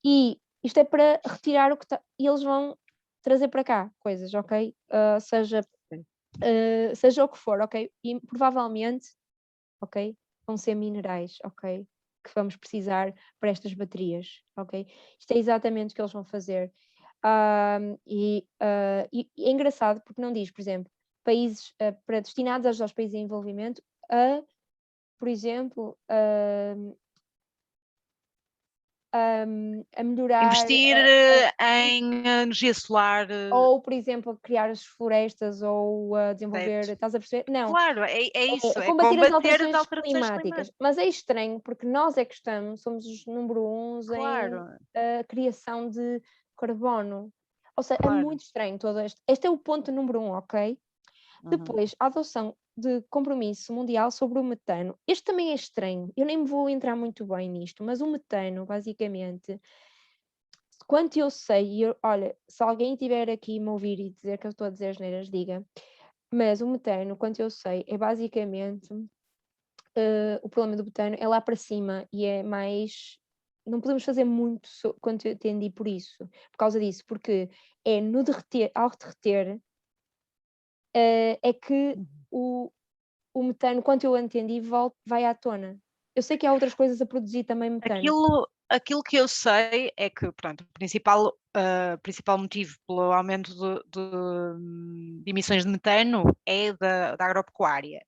e isto é para retirar o que está, e eles vão trazer para cá coisas, ok? Seja o que for, ok? E provavelmente, ok? Vão ser minerais, ok? Que vamos precisar para estas baterias, ok? Isto é exatamente o que eles vão fazer. E é engraçado porque não diz, por exemplo, países destinados aos países em desenvolvimento por exemplo, a melhorar Investir em energia solar. ou, por exemplo, criar as florestas ou desenvolver, Certo. estás a perceber? Não, Claro, é isso, a é combater as combater as alterações alterações climáticas. climáticas. Mas é estranho porque nós é que somos os número 1 em Claro, criação de carbono. Ou seja, é claro. muito estranho todo este. Este é o ponto número 1, ok? Depois, a adoção de compromisso mundial sobre o metano. Este também é estranho, eu nem me vou entrar muito bem nisto, mas o metano, basicamente, quanto eu sei, olha, se alguém estiver aqui me ouvir e dizer que eu estou a dizer asneiras, diga, mas o metano, quanto eu sei, é basicamente o problema do metano é lá para cima e é mais não podemos fazer muito quanto eu entendi por causa disso, porque é no derreter, ao derreter, é que o metano, quanto eu entendi, vai à tona. Eu sei que há outras coisas a produzir também metano. Aquilo que eu sei é que, pronto, o principal motivo pelo aumento de emissões de metano é da agropecuária.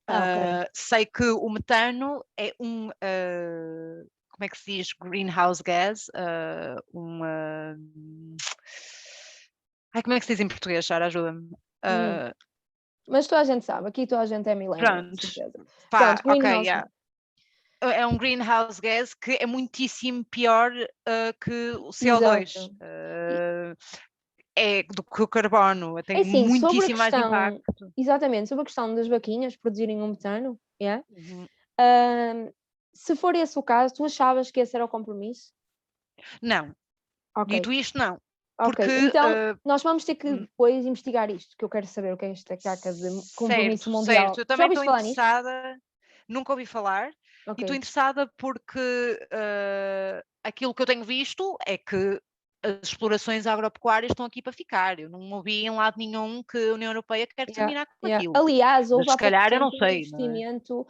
Ok. Sei que o metano é como é que se diz? Greenhouse gas. Como é que se diz em português, Sara? Ajuda-me. Mas toda a gente sabe, aqui toda a gente é millennial, de Pronto, certeza. pá, Pronto, ok, greenhouse. yeah. É um greenhouse gas que é muitíssimo pior que o CO2. Exato. É do que o carbono, tem Assim, sobre a muitíssimo mais questão, impacto. exatamente, sobre a questão das vaquinhas produzirem um metano, yeah, Uhum. se for esse o caso, tu achavas que esse era o compromisso? Não, Ok, dito isto, não. ok. Porque, Então, nós vamos ter que depois investigar isto, que eu quero saber o que é esta caca de compromisso mundial. certo, eu Já também ouviste estou falar nisto? interessada, nunca ouvi falar, e estou Ok, interessada porque aquilo que eu tenho visto é que as explorações agropecuárias estão aqui para ficar. Eu não ouvi em lado nenhum que a União Europeia quer yeah, terminar com yeah. aquilo. Aliás, Mas houve se há pouco calhar eu não tempo um sei, não é? investimento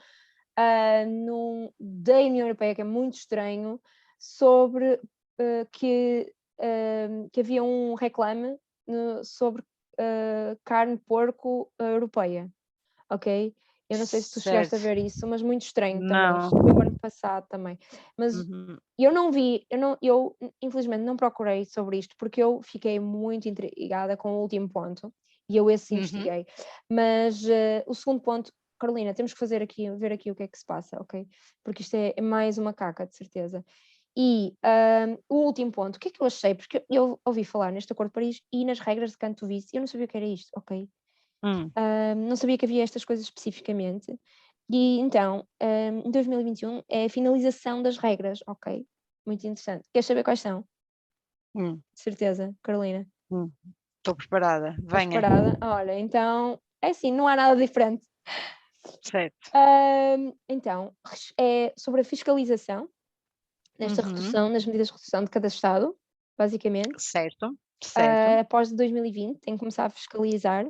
da União Europeia, que é muito estranho, sobre que havia um reclame sobre carne de porco europeia, ok? Eu não sei se tu chegaste a Certo. ver isso, mas muito estranho também. Não. Isto foi o ano passado também. Mas Uhum. eu não vi, eu infelizmente não procurei sobre isto, porque eu fiquei muito intrigada com o último ponto, e eu esse investiguei. Mas o segundo ponto, Carolina, temos que ver aqui o que é que se passa, ok? Porque isto é mais uma caca, de certeza. E o último ponto, o que é que eu achei? Porque eu ouvi falar neste Acordo de Paris e nas regras de Canto Vice, eu não sabia o que era isto, ok? Não sabia que havia estas coisas especificamente. E então, em 2021 é a finalização das regras, ok? Muito interessante. Queres saber quais são? De Certeza, Carolina. Estou preparada. Estás Venha. preparada? Olha, então, é assim, não há nada diferente. Certo. Então, é sobre a fiscalização nesta redução, nas medidas de redução de cada Estado, basicamente. Certo. Certo. Após 2020, tem que começar a fiscalizar.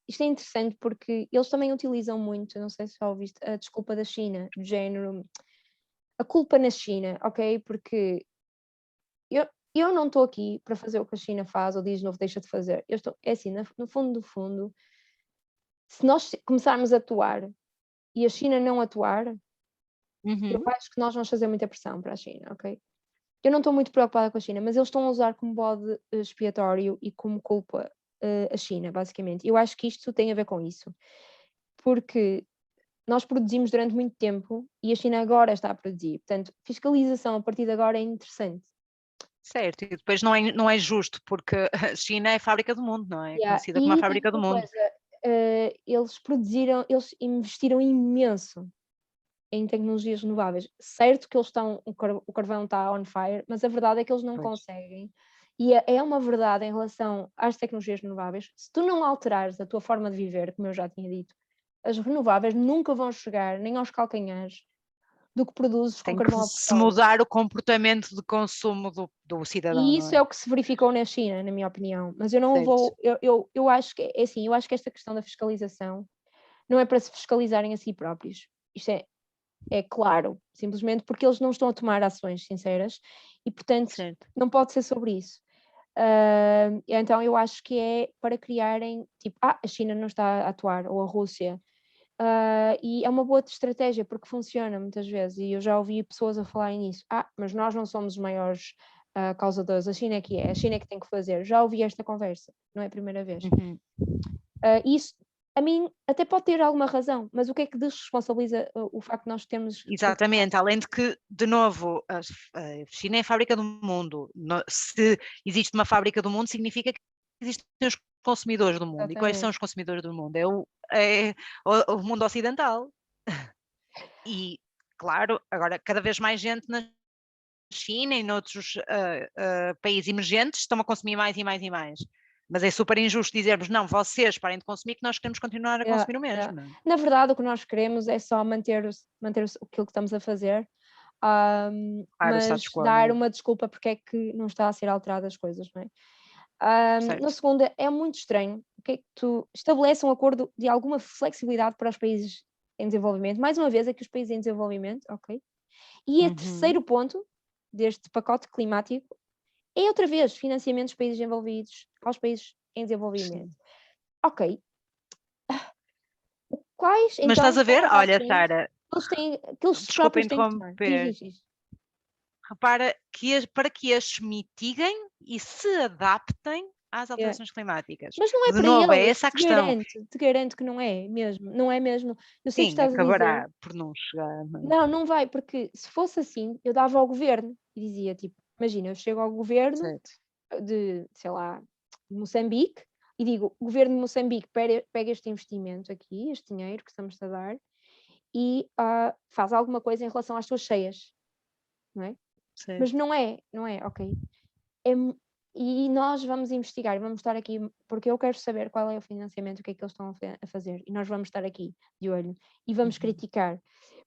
Isto é interessante porque eles também utilizam muito, não sei se já ouviste, a desculpa da China, do género, a culpa na China, ok? Porque eu não estou aqui para fazer o que a China faz ou diz novo deixa de fazer. É assim, no fundo do fundo, se nós começarmos a atuar e a China não atuar, eu acho que nós vamos fazer muita pressão para a China, ok? Eu não estou muito preocupada com a China, mas eles estão a usar como bode expiatório e como culpa a China, basicamente. Eu acho que isto tem a ver com isso, porque nós produzimos durante muito tempo e a China agora está a produzir. Portanto, fiscalização a partir de agora é interessante. Certo, e depois não é justo, porque a China é a fábrica do mundo, não é? É Yeah. conhecida como a E tem fábrica do uma mundo. coisa, eles investiram imenso em tecnologias renováveis. Certo que o carvão está on fire, mas a verdade é que eles não Pois. conseguem. E é uma verdade em relação às tecnologias renováveis. Se tu não alterares a tua forma de viver, como eu já tinha dito, as renováveis nunca vão chegar nem aos calcanhares do que produzes com Tem que carvão a se petróleo. mudar o comportamento de consumo do cidadão, E não isso é? é o que se verificou na China, na minha opinião. Mas eu não Certo. vou. Eu acho que é assim, eu acho que esta questão da fiscalização não é para se fiscalizarem a si próprios. Isto é claro, simplesmente porque eles não estão a tomar ações sinceras e, portanto, Certo. não pode ser sobre isso. Então eu acho que é para criarem, tipo, a China não está a atuar, ou a Rússia. E é uma boa estratégia porque funciona muitas vezes, e eu já ouvi pessoas a falarem nisso. Mas nós não somos os maiores causadores, a China é que é, a China é que tem que fazer. Já ouvi esta conversa, não é a primeira vez. Isso, a mim, até pode ter alguma razão, mas o que é que desresponsabiliza o facto de nós termos... Exatamente, além de que, de novo, a China é a fábrica do mundo. Se existe uma fábrica do mundo, significa que existem os consumidores do mundo. E quais são Exatamente. os consumidores do mundo? É o mundo ocidental. E, claro, agora cada vez mais gente na China e noutros países emergentes estão a consumir mais e mais e mais. Mas é super injusto dizermos, não, vocês parem de consumir que nós queremos continuar a consumir o mesmo. Não é? Na verdade, o que nós queremos é só manter aquilo que estamos a fazer Para o mas status quo, dar né? uma desculpa porque é que não está a ser alteradas as coisas, não é? No Certo. segundo, é muito estranho porque é que tu estabelece um acordo de alguma flexibilidade para os países em desenvolvimento. Mais uma vez, aqui os países em desenvolvimento, ok? E o terceiro ponto deste pacote climático é outra vez financiamento dos países envolvidos aos países em desenvolvimento. Sim. Ok. Quais Mas então estás a são ver? as Olha, ações Sara, que eles desculpa próprios têm que tomar? interromper. Diz. Repara que para que estes mitiguem e se adaptem às alterações climáticas. Mas não é De para novo, é eles, essa a questão. te garanto que não é mesmo, não é mesmo. Eu sei o que Sim, estás a dizer. acabará por não chegar. Não vai, porque se fosse assim, eu dava ao governo e dizia, tipo, imagina, eu chego ao governo Certo. de, sei lá, Moçambique e digo, o governo de Moçambique pega este investimento aqui, este dinheiro que estamos a dar e faz alguma coisa em relação às suas cheias, não é? Certo. Mas não é, ok. E nós vamos investigar, vamos estar aqui, porque eu quero saber qual é o financiamento, o que é que eles estão a fazer, e nós vamos estar aqui de olho e vamos criticar,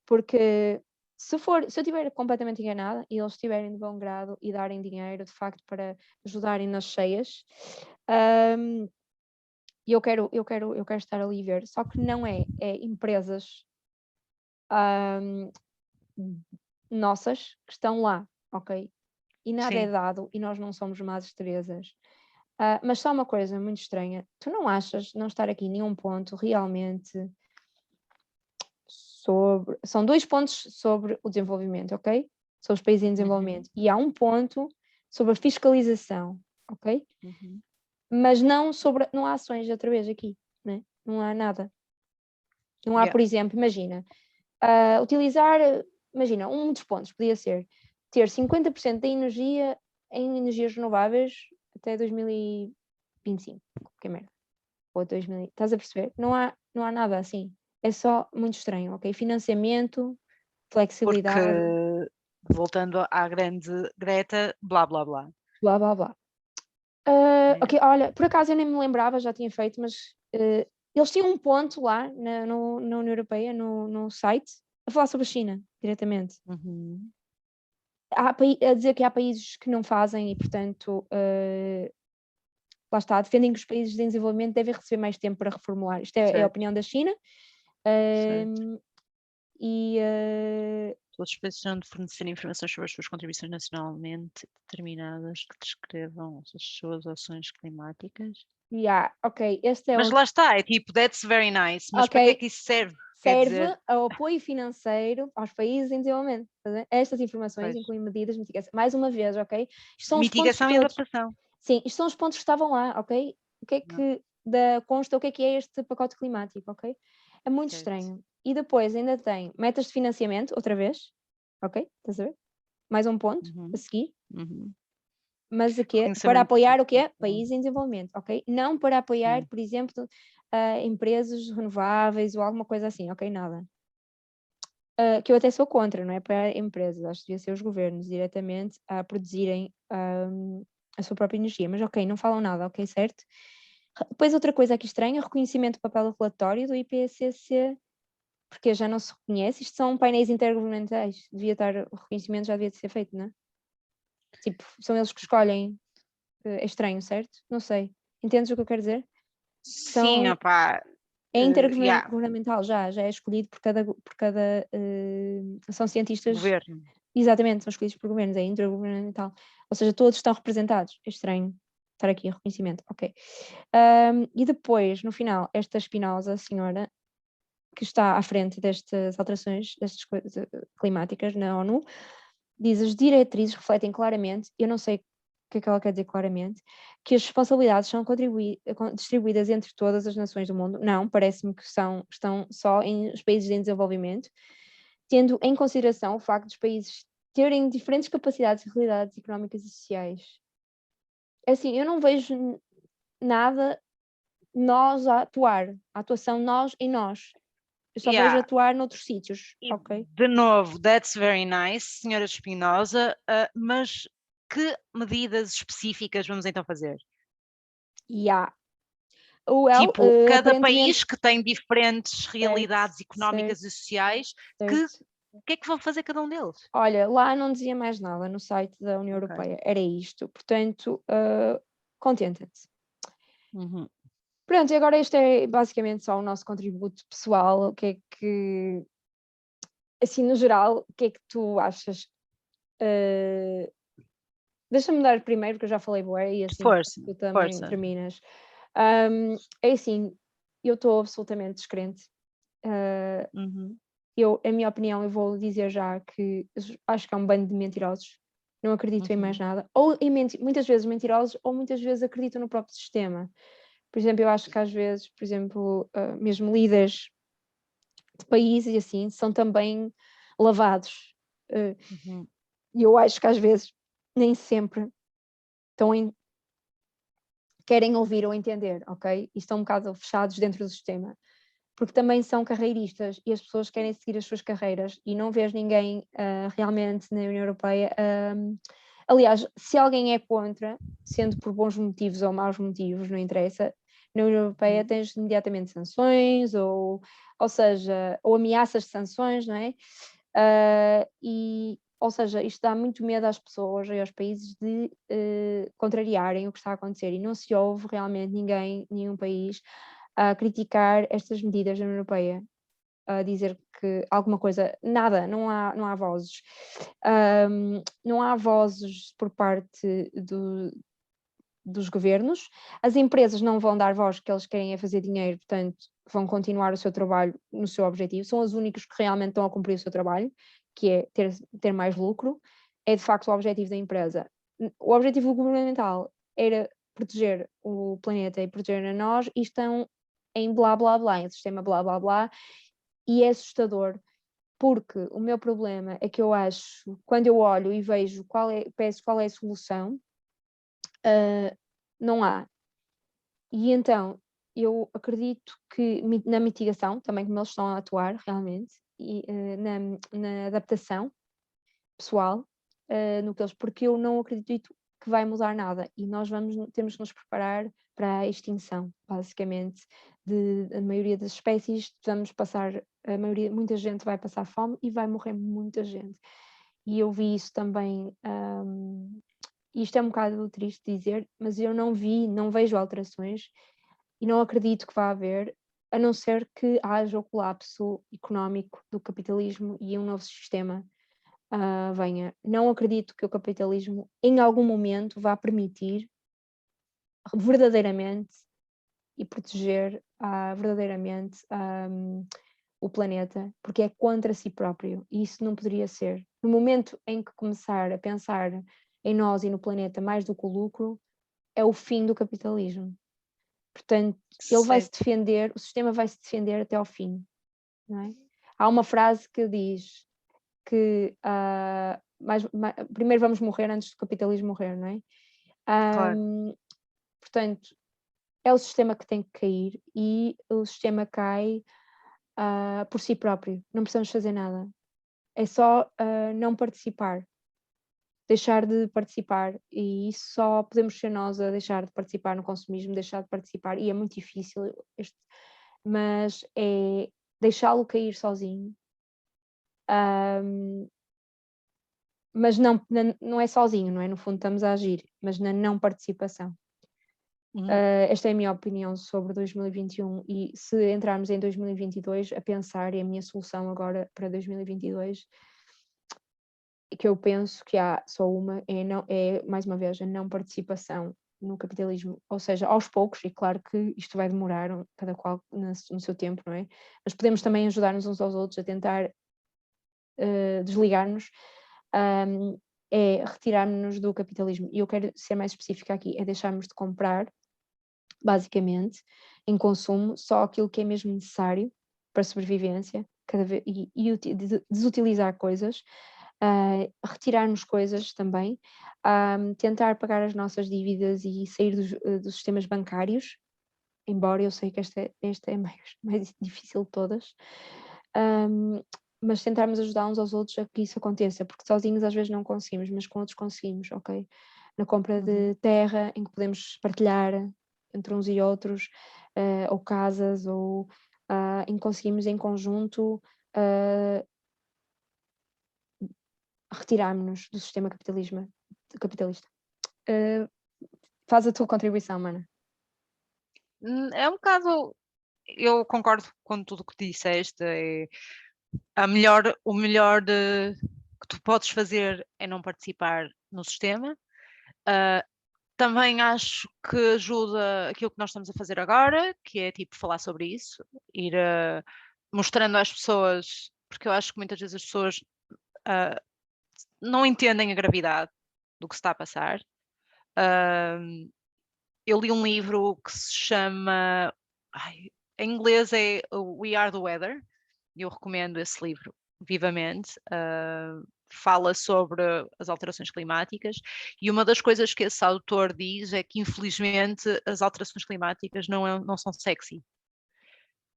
porque se eu estiver completamente enganada e eles estiverem de bom grado e darem dinheiro de facto para ajudarem nas cheias, e eu quero estar ali e ver, só que não é empresas nossas que estão lá, ok? E nada é Sim. dado e nós não somos más Teresas. Mas só uma coisa muito estranha, tu não achas não estar aqui nenhum ponto realmente sobre. São 2 pontos sobre o desenvolvimento, ok? Sobre os países em desenvolvimento. E há um ponto sobre a fiscalização, ok? Mas não há ações outra vez aqui, né? Não há nada. Não há, por exemplo, imagina, imagina, um dos pontos podia ser ter 50% da energia em energias renováveis até 2025, que merda. Ou 2000, estás a perceber? Não há nada assim. É só muito estranho, ok? Financiamento, flexibilidade, Porque, voltando à grande Greta, blá blá blá. blá blá blá. Ok, olha, por acaso eu nem me lembrava, já tinha feito, mas eles tinham um ponto lá na União Europeia, no site, a falar sobre a China, diretamente. A dizer que há países que não fazem e, portanto, lá está, defendem que os países em desenvolvimento devem receber mais tempo para reformular. Isto é a opinião da China. Todos os países terão de fornecer informações sobre as suas contribuições nacionalmente determinadas que descrevam as suas ações climáticas. Ok, Mas lá está, é tipo, that's very nice, mas para que é que isso serve? Serve ao apoio financeiro aos países em desenvolvimento. Estas informações incluem medidas de mitigação. Mais uma vez, ok? Isto são mitigação os pontos e todos. adaptação. Sim, isto são os pontos que estavam lá, ok? O que é que consta, o que é este pacote climático, ok? É muito estranho. E depois ainda tem metas de financiamento, outra vez, ok? Estás a ver? Mais um ponto a seguir. Mas o quê? Para apoiar o quê? Países em desenvolvimento, ok? Não para apoiar, por exemplo, empresas renováveis ou alguma coisa assim, ok? Nada. Que eu até sou contra, não é para empresas, acho que devia ser os governos diretamente a produzirem a sua própria energia, mas ok, não falam nada, ok, certo? Depois outra coisa aqui estranha, reconhecimento do papel relatório do IPCC, porque já não se reconhece, isto são painéis intergovernamentais, o reconhecimento já devia de ser feito, não é? Tipo, são eles que escolhem, é estranho, certo? Não sei, entendes o que eu quero dizer? Sim, opá. É intergovernamental, já é escolhido por cada são cientistas. Governo. Exatamente, são escolhidos por governos, é intergovernamental. Ou seja, todos estão representados. É estranho estar aqui em reconhecimento. Ok. E depois, no final, esta Espinosa, a senhora, que está à frente destas alterações, destas coisas climáticas na ONU, diz: as diretrizes refletem claramente, eu não sei o que é que ela quer dizer claramente, que as responsabilidades são distribuídas entre todas as nações do mundo. Não, parece-me que estão só em os países em desenvolvimento, tendo em consideração o facto dos países terem diferentes capacidades e realidades económicas e sociais. Assim, eu não vejo nada nós a atuar, a atuação nós em nós. Eu só vejo atuar noutros sítios, ok? De novo, that's very nice, senhora Espinosa, mas que medidas específicas vamos então fazer? Tipo, cada país que tem diferentes realidades económicas e sociais, que O que é que vão fazer cada um deles? Olha, lá não dizia mais nada no site da União Ok. Europeia, era isto, portanto, contenta-te. Uhum. Pronto, e agora este é basicamente só o nosso contributo pessoal, o que é que, assim, no geral, o que é que tu achas? Eh, Deixa-me dar primeiro, porque eu já falei bué, e assim Força, tu também força. terminas. É assim, eu estou absolutamente descrente. Ah, Uhum. a minha opinião, eu vou dizer já que acho que é um bando de mentirosos. Não acredito em mais Uhum. nada. Ou em muitas vezes mentirosos, ou muitas vezes acreditam no próprio sistema. Por exemplo, eu acho que às vezes, por exemplo, mesmo líderes de países e assim, são também lavados. Ah, Uhum. E eu acho que às vezes nem sempre estão querem ouvir ou entender, ok? E estão um bocado fechados dentro do sistema. Porque também são carreiristas e as pessoas querem seguir as suas carreiras e não vês ninguém realmente na União Europeia. Aliás, se alguém é contra, sendo por bons motivos ou maus motivos, não interessa, na União Europeia Uhum. tens imediatamente sanções ou seja, ou ameaças de sanções, não é? Ou seja, isto dá muito medo às pessoas e aos países de contrariarem o que está a acontecer e não se ouve realmente ninguém, nenhum país a criticar estas medidas da União Europeia, a dizer que alguma coisa, nada, não há vozes. Não há vozes por parte dos governos, as empresas não vão dar voz, que eles querem é fazer dinheiro, portanto vão continuar o seu trabalho no seu objetivo, são os únicos que realmente estão a cumprir o seu trabalho, que é ter mais lucro, é de facto o objetivo da empresa. O objetivo governamental era proteger o planeta e proteger a nós e estão em blá blá blá, em sistema blá blá blá, e é assustador, porque o meu problema é que eu acho, quando eu olho e vejo peço qual é a solução, não há. E então, eu acredito que na mitigação, também como eles estão a atuar realmente, e na adaptação pessoal, no que eles, porque eu não acredito que vai mudar nada e nós temos que nos preparar para a extinção, basicamente, a maioria das espécies, vamos passar, muita gente vai passar fome e vai morrer muita gente. E eu vi isso também, isto é um bocado triste dizer, mas eu não vejo alterações e não acredito que vá haver, a não ser que haja o colapso económico do capitalismo e um novo sistema venha. Não acredito que o capitalismo em algum momento vá permitir verdadeiramente e proteger verdadeiramente o planeta, porque é contra si próprio e isso não poderia ser. No momento em que começar a pensar em nós e no planeta mais do que o lucro, é o fim do capitalismo. Portanto, ele vai se Certo. defender, o sistema vai se defender até ao fim, não é? Há uma frase que diz que primeiro vamos morrer antes do capitalismo morrer, não é? Claro. Portanto, é o sistema que tem que cair e o sistema cai por si próprio, não precisamos fazer nada. É só não participar, deixar de participar e isso só podemos ser nós a deixar de participar no consumismo, deixar de participar e é muito difícil, mas é deixá-lo cair sozinho. Mas não é sozinho, não é? No fundo estamos a agir, mas na não participação. Uhum. Esta é a minha opinião sobre 2021 e se entrarmos em 2022 a pensar, e a minha solução agora para 2022, que eu penso que há só uma, é mais uma vez a não participação no capitalismo, ou seja, aos poucos, e claro que isto vai demorar, cada qual no seu tempo, não é? Mas podemos também ajudar-nos uns aos outros a tentar desligar-nos, é retirar-nos do capitalismo. E eu quero ser mais específica aqui, é deixarmos de comprar, basicamente, em consumo, só aquilo que é mesmo necessário para a sobrevivência, e desutilizar coisas, retirar-nos coisas também, tentar pagar as nossas dívidas e sair dos sistemas bancários, embora eu sei que esta é mais difícil de todas, mas tentarmos ajudar uns aos outros a que isso aconteça, porque sozinhos às vezes não conseguimos, mas com outros conseguimos, ok? Na compra Uhum. de terra, em que podemos partilhar entre uns e outros, ou casas, ou em que conseguimos em conjunto retirarmos-nos do sistema capitalista. Faz a tua contribuição, mana. É um bocado. Eu concordo com tudo o que disseste. O melhor que tu podes fazer é não participar no sistema. Também acho que ajuda aquilo que nós estamos a fazer agora, que é tipo falar sobre isso, ir mostrando às pessoas, porque eu acho que muitas vezes as pessoas não entendem a gravidade do que se está a passar. Eu li um livro que se chama, em inglês é We Are the Weather, e eu recomendo esse livro vivamente. Fala sobre as alterações climáticas, e uma das coisas que esse autor diz é que, infelizmente, as alterações climáticas não são sexy.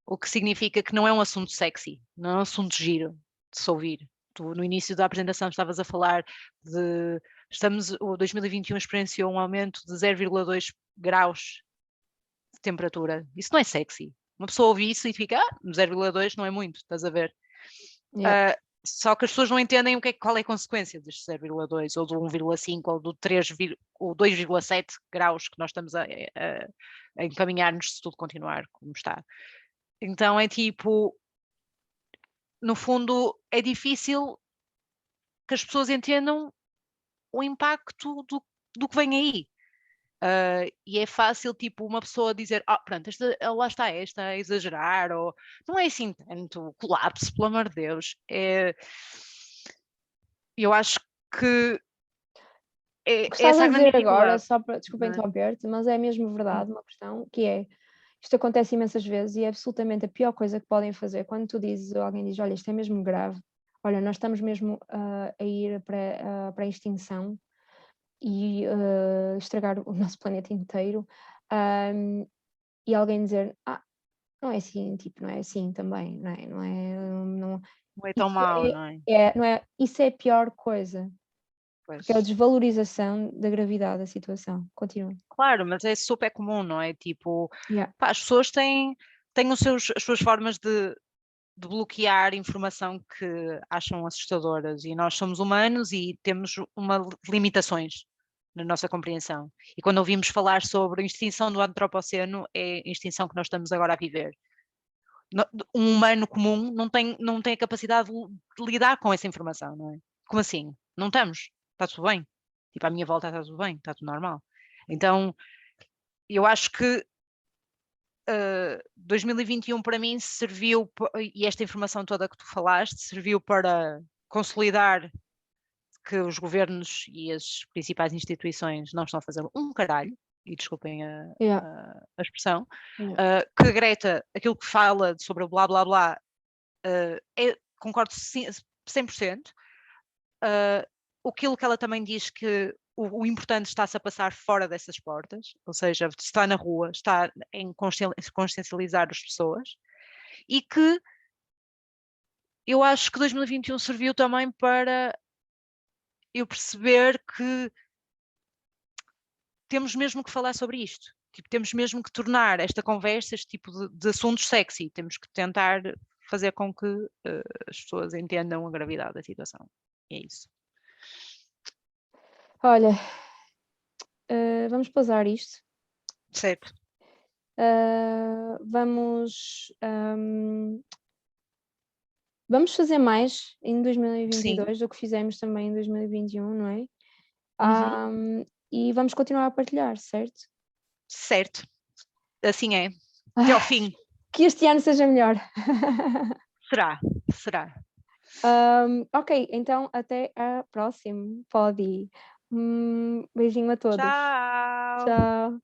O que significa que não é um assunto sexy, não é um assunto giro de se ouvir. Tu, no início da apresentação, estavas a falar de... O 2021 experienciou um aumento de 0,2 graus de temperatura. Isso não é sexy. Uma pessoa ouve isso e fica, 0,2 não é muito, estás a ver? Yeah. Só que as pessoas não entendem qual é a consequência deste 0,2 ou do 1,5 ou do 3 ou 2,7 graus que nós estamos a encaminhar-nos se tudo continuar como está. Então é tipo, no fundo, é difícil que as pessoas entendam o impacto do que vem aí. E é fácil, tipo, uma pessoa dizer, pronto, lá está, esta a exagerar, ou não é assim tanto colapso, pelo amor de Deus. Eu acho que O que estás essa é a a grande dizer agora, dificuldade. só para, desculpa interromper-te, mas é mesmo verdade, uma questão que é, isto acontece imensas vezes e é absolutamente a pior coisa que podem fazer quando tu dizes, alguém diz, olha, isto é mesmo grave, olha, nós estamos mesmo a ir para a extinção e estragar o nosso planeta inteiro, e alguém dizer, não é assim, tipo, não é assim também, não é? Não é tão mau, não é? Não é? Isso é a pior coisa. Pois. Porque é a desvalorização da gravidade da situação. Continua. Claro, mas é super comum, não é? Tipo, Yeah. as pessoas têm as suas formas de bloquear informação que acham assustadoras, e nós somos humanos e temos limitações na nossa compreensão. E quando ouvimos falar sobre a extinção do antropoceno, é a extinção que nós estamos agora a viver. Um humano comum não tem a capacidade de lidar com essa informação, não é? Como assim? Não estamos? Está tudo bem? Tipo, à minha volta está tudo bem, está tudo normal. Então, eu acho que 2021 para mim serviu, e esta informação toda que tu falaste, serviu para consolidar que os governos e as principais instituições não estão a fazer um caralho, e desculpem a expressão, que a Greta, aquilo que fala sobre o blá blá blá, concordo 100%. Aquilo que ela também diz que o importante está-se a passar fora dessas portas, ou seja, está na rua, está em consciencializar as pessoas, e que eu acho que 2021 serviu também para eu perceber que temos mesmo que falar sobre isto. Tipo, temos mesmo que tornar esta conversa, este tipo de assuntos sexy. Temos que tentar fazer com que as pessoas entendam a gravidade da situação. E é isso. Olha, vamos pausar isto. Certo. Vamos fazer mais em 2022 do que fizemos também em 2021, não é? E vamos continuar a partilhar, certo? Certo. Assim é. Até ao fim. Que este ano seja melhor. Será. Ok, então até a próxima. Pode ir. Beijinho a todos. Tchau. Tchau.